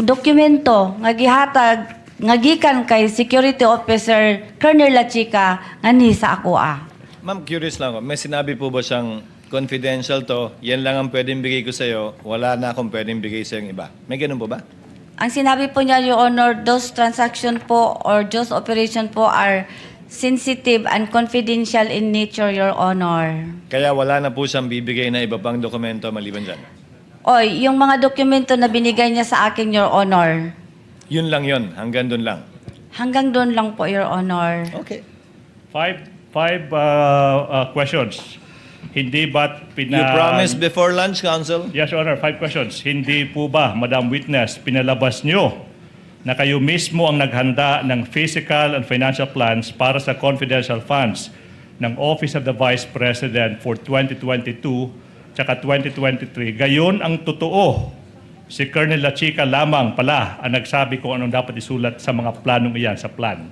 Speaker 4: dokumento nga gihatag nga gikan kay Security Officer Colonel Latchika nga ni sa ako
Speaker 1: Ma'am, curious lang ako. May sinabi po ba siyang confidential to, yan lang ang pwedeng bigay ko sa'yo, wala na akong pwedeng bigay sa'yo iba? May ganun po ba?
Speaker 4: Ang sinabi po niya, Your Honor, those transaction po or those operation po are sensitive and confidential in nature, Your Honor.
Speaker 1: Kaya wala na po siyang bibigay na iba pang dokumento maliban dyan?
Speaker 4: Oy, yung mga dokumento na binigay niya sa akin, Your Honor.
Speaker 1: Yun lang yun, hanggang doon lang.
Speaker 4: Hanggang doon lang po, Your Honor.
Speaker 1: Okay.
Speaker 5: Five questions. Hindi ba't
Speaker 1: You promised before lunch, Counsel?
Speaker 5: Yes, Your Honor. 5 questions. Hindi po ba, Madam Witness, pinalabas nyo na kayo mismo ang naghanda ng physical and financial plans para sa confidential funds ng Office of the Vice President for 2022 tsaka 2023. Gayon ang totoo. Si Colonel Latchika lamang pala ang nagsabi kung anong dapat isulat sa mga planong iyan sa plan.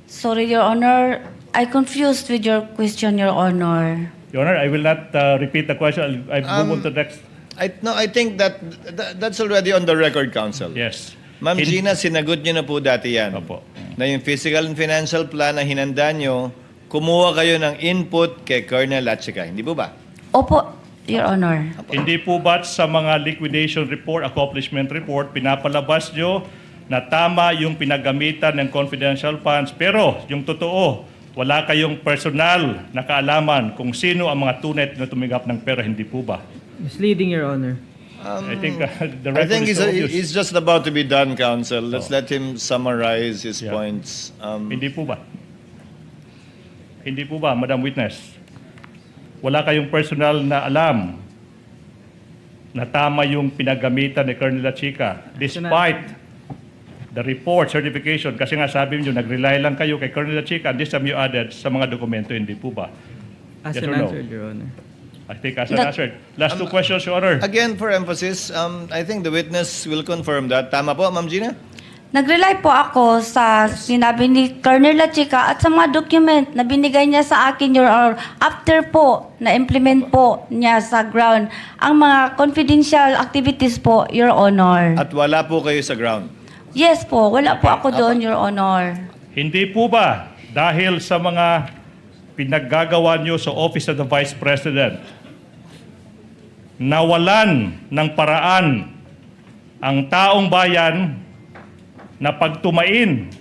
Speaker 4: Sorry, Your Honor. I confused with your question, Your Honor.
Speaker 5: Your Honor, I will not repeat the question. I'll move on to the next.
Speaker 1: I think that's already on the record, Counsel.
Speaker 5: Yes.
Speaker 1: Ma'am Gina, sinagot niyo na po dati yan.
Speaker 5: Opo.
Speaker 1: Na yung physical and financial plan na hinanda niyo, kumuha kayo ng input kay Colonel Latchika. Hindi po ba?
Speaker 4: Opo, Your Honor.
Speaker 5: Hindi po ba sa mga liquidation report, accomplishment report, pinapalabas nyo na tama yung pinagamitan ng confidential funds, pero yung totoo, wala kayong personal na kaalaman kung sino ang mga tunay na tumigap ng pera, hindi po ba?
Speaker 3: Misleading, Your Honor.
Speaker 5: I think the
Speaker 1: I
Speaker 5: record
Speaker 1: think
Speaker 5: is so obvious.
Speaker 1: he's just about to be done, Counsel. Let's let him summarize his points.
Speaker 5: Hindi po ba? Hindi po ba, Madam Witness? Wala kayong personal na alam na tama yung pinagamitan ni Colonel Latchika despite the report, certification, kasi nga sabi niyo, nag-rely lang kayo kay Colonel Latchika and this time you added sa mga dokumento, hindi po ba?
Speaker 3: As
Speaker 5: Yes
Speaker 3: an
Speaker 5: or no?
Speaker 3: answer, Your Honor.
Speaker 5: I think as an answer. Last 2 questions, Your Honor.
Speaker 1: Again, for emphasis, I think the witness will confirm that. Tama po, Ma'am Gina?
Speaker 4: Nag-rely po ako sa sinabi ni Colonel Latchika at sa mga document na binigay niya sa akin, Your Honor, after po na-implement po niya sa ground ang mga confidential activities po, Your Honor.
Speaker 1: At wala po kayo sa ground.
Speaker 4: Yes po, wala po ako doon, Your Honor.
Speaker 5: Hindi po ba dahil sa mga pinaggagawa niyo sa Office of the Vice President, nawalan ng paraan ang taong bayan na pagtugmain.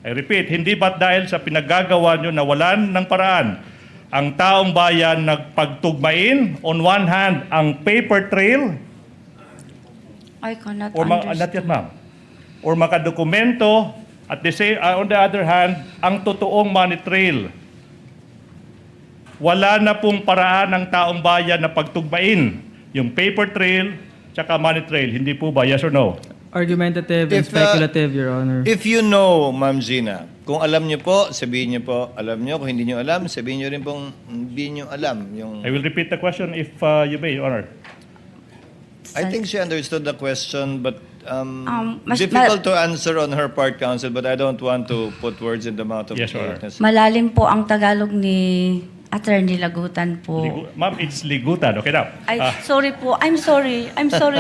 Speaker 5: I repeat, hindi ba't dahil sa pinaggagawa nyo nawalan ng paraan ang taong bayan nagpagtugmain, on one hand, ang paper trail,
Speaker 4: I cannot
Speaker 5: or not
Speaker 4: understand.
Speaker 5: yet, ma'am, or makadokumento, at the same, on the other hand, ang totoong money trail. Wala na pong paraan ng taong bayan na pagtugmain yung paper trail tsaka money trail. Hindi po ba? Yes or no?
Speaker 3: Argumentative and speculative, Your Honor.
Speaker 1: If you know, Ma'am Gina, kung alam niyo po, sabihin niyo po, alam niyo. Kung hindi niyo alam, sabihin niyo rin pong hindi niyo alam. Yung...
Speaker 5: I will repeat the question if you may, Your Honor.
Speaker 1: I think she understood the question, but
Speaker 4: mas-
Speaker 1: difficult to answer on her part, Counsel, but I don't want to put words in the mouth of
Speaker 5: Yes,
Speaker 1: the
Speaker 5: Your
Speaker 1: witness.
Speaker 4: Malalim po ang Tagalog ni Attorney Ligutan po.
Speaker 5: Ma'am, it's Ligutan. Okay now.
Speaker 4: Sorry po. I'm sorry,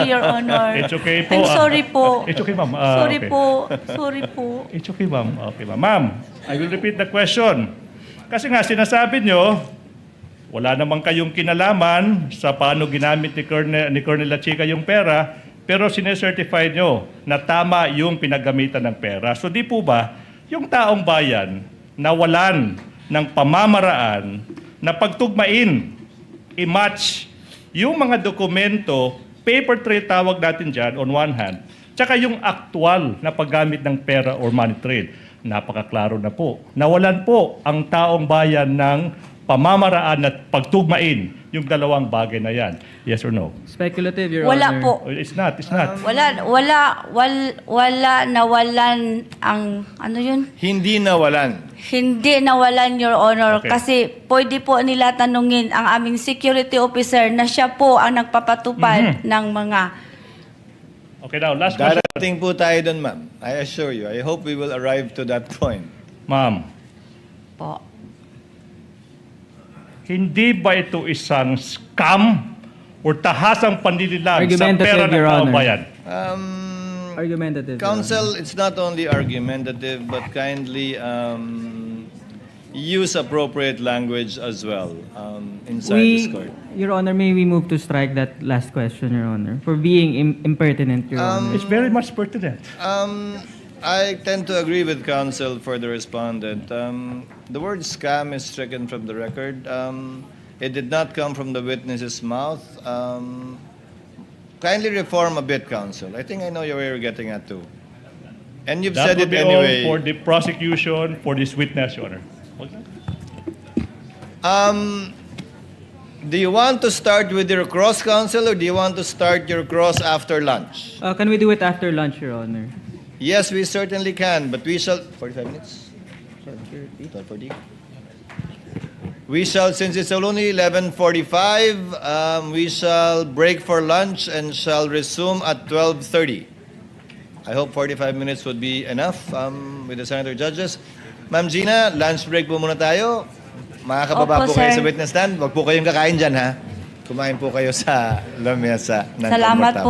Speaker 4: Your Honor.
Speaker 5: It's okay po.
Speaker 4: I'm sorry po.
Speaker 5: It's okay, ma'am.
Speaker 4: Sorry
Speaker 5: Okay.
Speaker 4: po. Sorry po.
Speaker 5: It's okay, ma'am. Okay, ma'am. Ma'am, I will repeat the question. Kasi nga, sinasabi nyo, wala namang kayong kinalaman sa paano ginamit ni Colonel Latchika yung pera, pero sinecertify nyo na tama yung pinagamitan ng pera. So di po ba, yung taong bayan nawalan ng pamamaraan na pagtugmain, i-match yung mga dokumento, paper trail tawag natin dyan on one hand, tsaka yung aktual na paggamit ng pera or money trade. Napakaklaro na po. Nawalan po ang taong bayan ng pamamaraan at pagtugmain yung dalawang bagay na yan. Yes or no?
Speaker 3: Speculative, Your
Speaker 4: Wala
Speaker 3: Honor.
Speaker 4: po.
Speaker 5: It's not.
Speaker 4: Wala nawalan ang, ano yun?
Speaker 1: Hindi nawalan.
Speaker 4: Hindi nawalan, Your Honor,
Speaker 5: Okay.
Speaker 4: kasi pwede po nila tanungin ang aming security officer na siya po ang nagpapatupad ng mga...
Speaker 5: Okay, now, last question.
Speaker 1: Darating po tayo doon, ma'am. I assure you. I hope we will arrive to that point.
Speaker 5: Ma'am,
Speaker 4: Po.
Speaker 5: hindi ba ito isang scam o tahasang panlililang sa
Speaker 3: Argumentative,
Speaker 5: pera ng
Speaker 3: Your
Speaker 5: taong
Speaker 3: Honor.
Speaker 5: bayan?
Speaker 3: Argumentative. Your
Speaker 1: Counsel, it's not only argumentative, but kindly use appropriate language as well inside this court.
Speaker 3: Your Honor, may we move to strike that last question, Your Honor, for being impertinent, Your Honor.
Speaker 5: It's very much pertinent.
Speaker 1: I tend to agree with counsel for the respondent. The word scam is stricken from the record. It did not come from the witness's mouth. Kindly reform a bit, counsel. I think I know where you're getting at too. And you've
Speaker 5: That
Speaker 1: said
Speaker 5: would
Speaker 1: it
Speaker 5: be
Speaker 1: anyway.
Speaker 5: all for the prosecution for this witness, Your Honor. Okay.
Speaker 1: Do you want to start with your cross, counsel, or do you want to start your cross after lunch?
Speaker 3: Can we do it after lunch, Your Honor?
Speaker 1: Yes, we certainly can, but we shall... 45 minutes? 12:40? We shall, since it's only 11:45, we shall break for lunch and shall resume at 12:30. I hope 45 minutes would be enough with the senator judges. Ma'am Gina, lunch break po muna tayo. Makakababa
Speaker 4: Opo,
Speaker 1: po kayo
Speaker 4: sir.
Speaker 1: sa witness stand. Huwag po kayong kakain dyan, ha? Kumain po kayo sa lamesa ng
Speaker 4: Salamat
Speaker 1: komportable.
Speaker 4: po.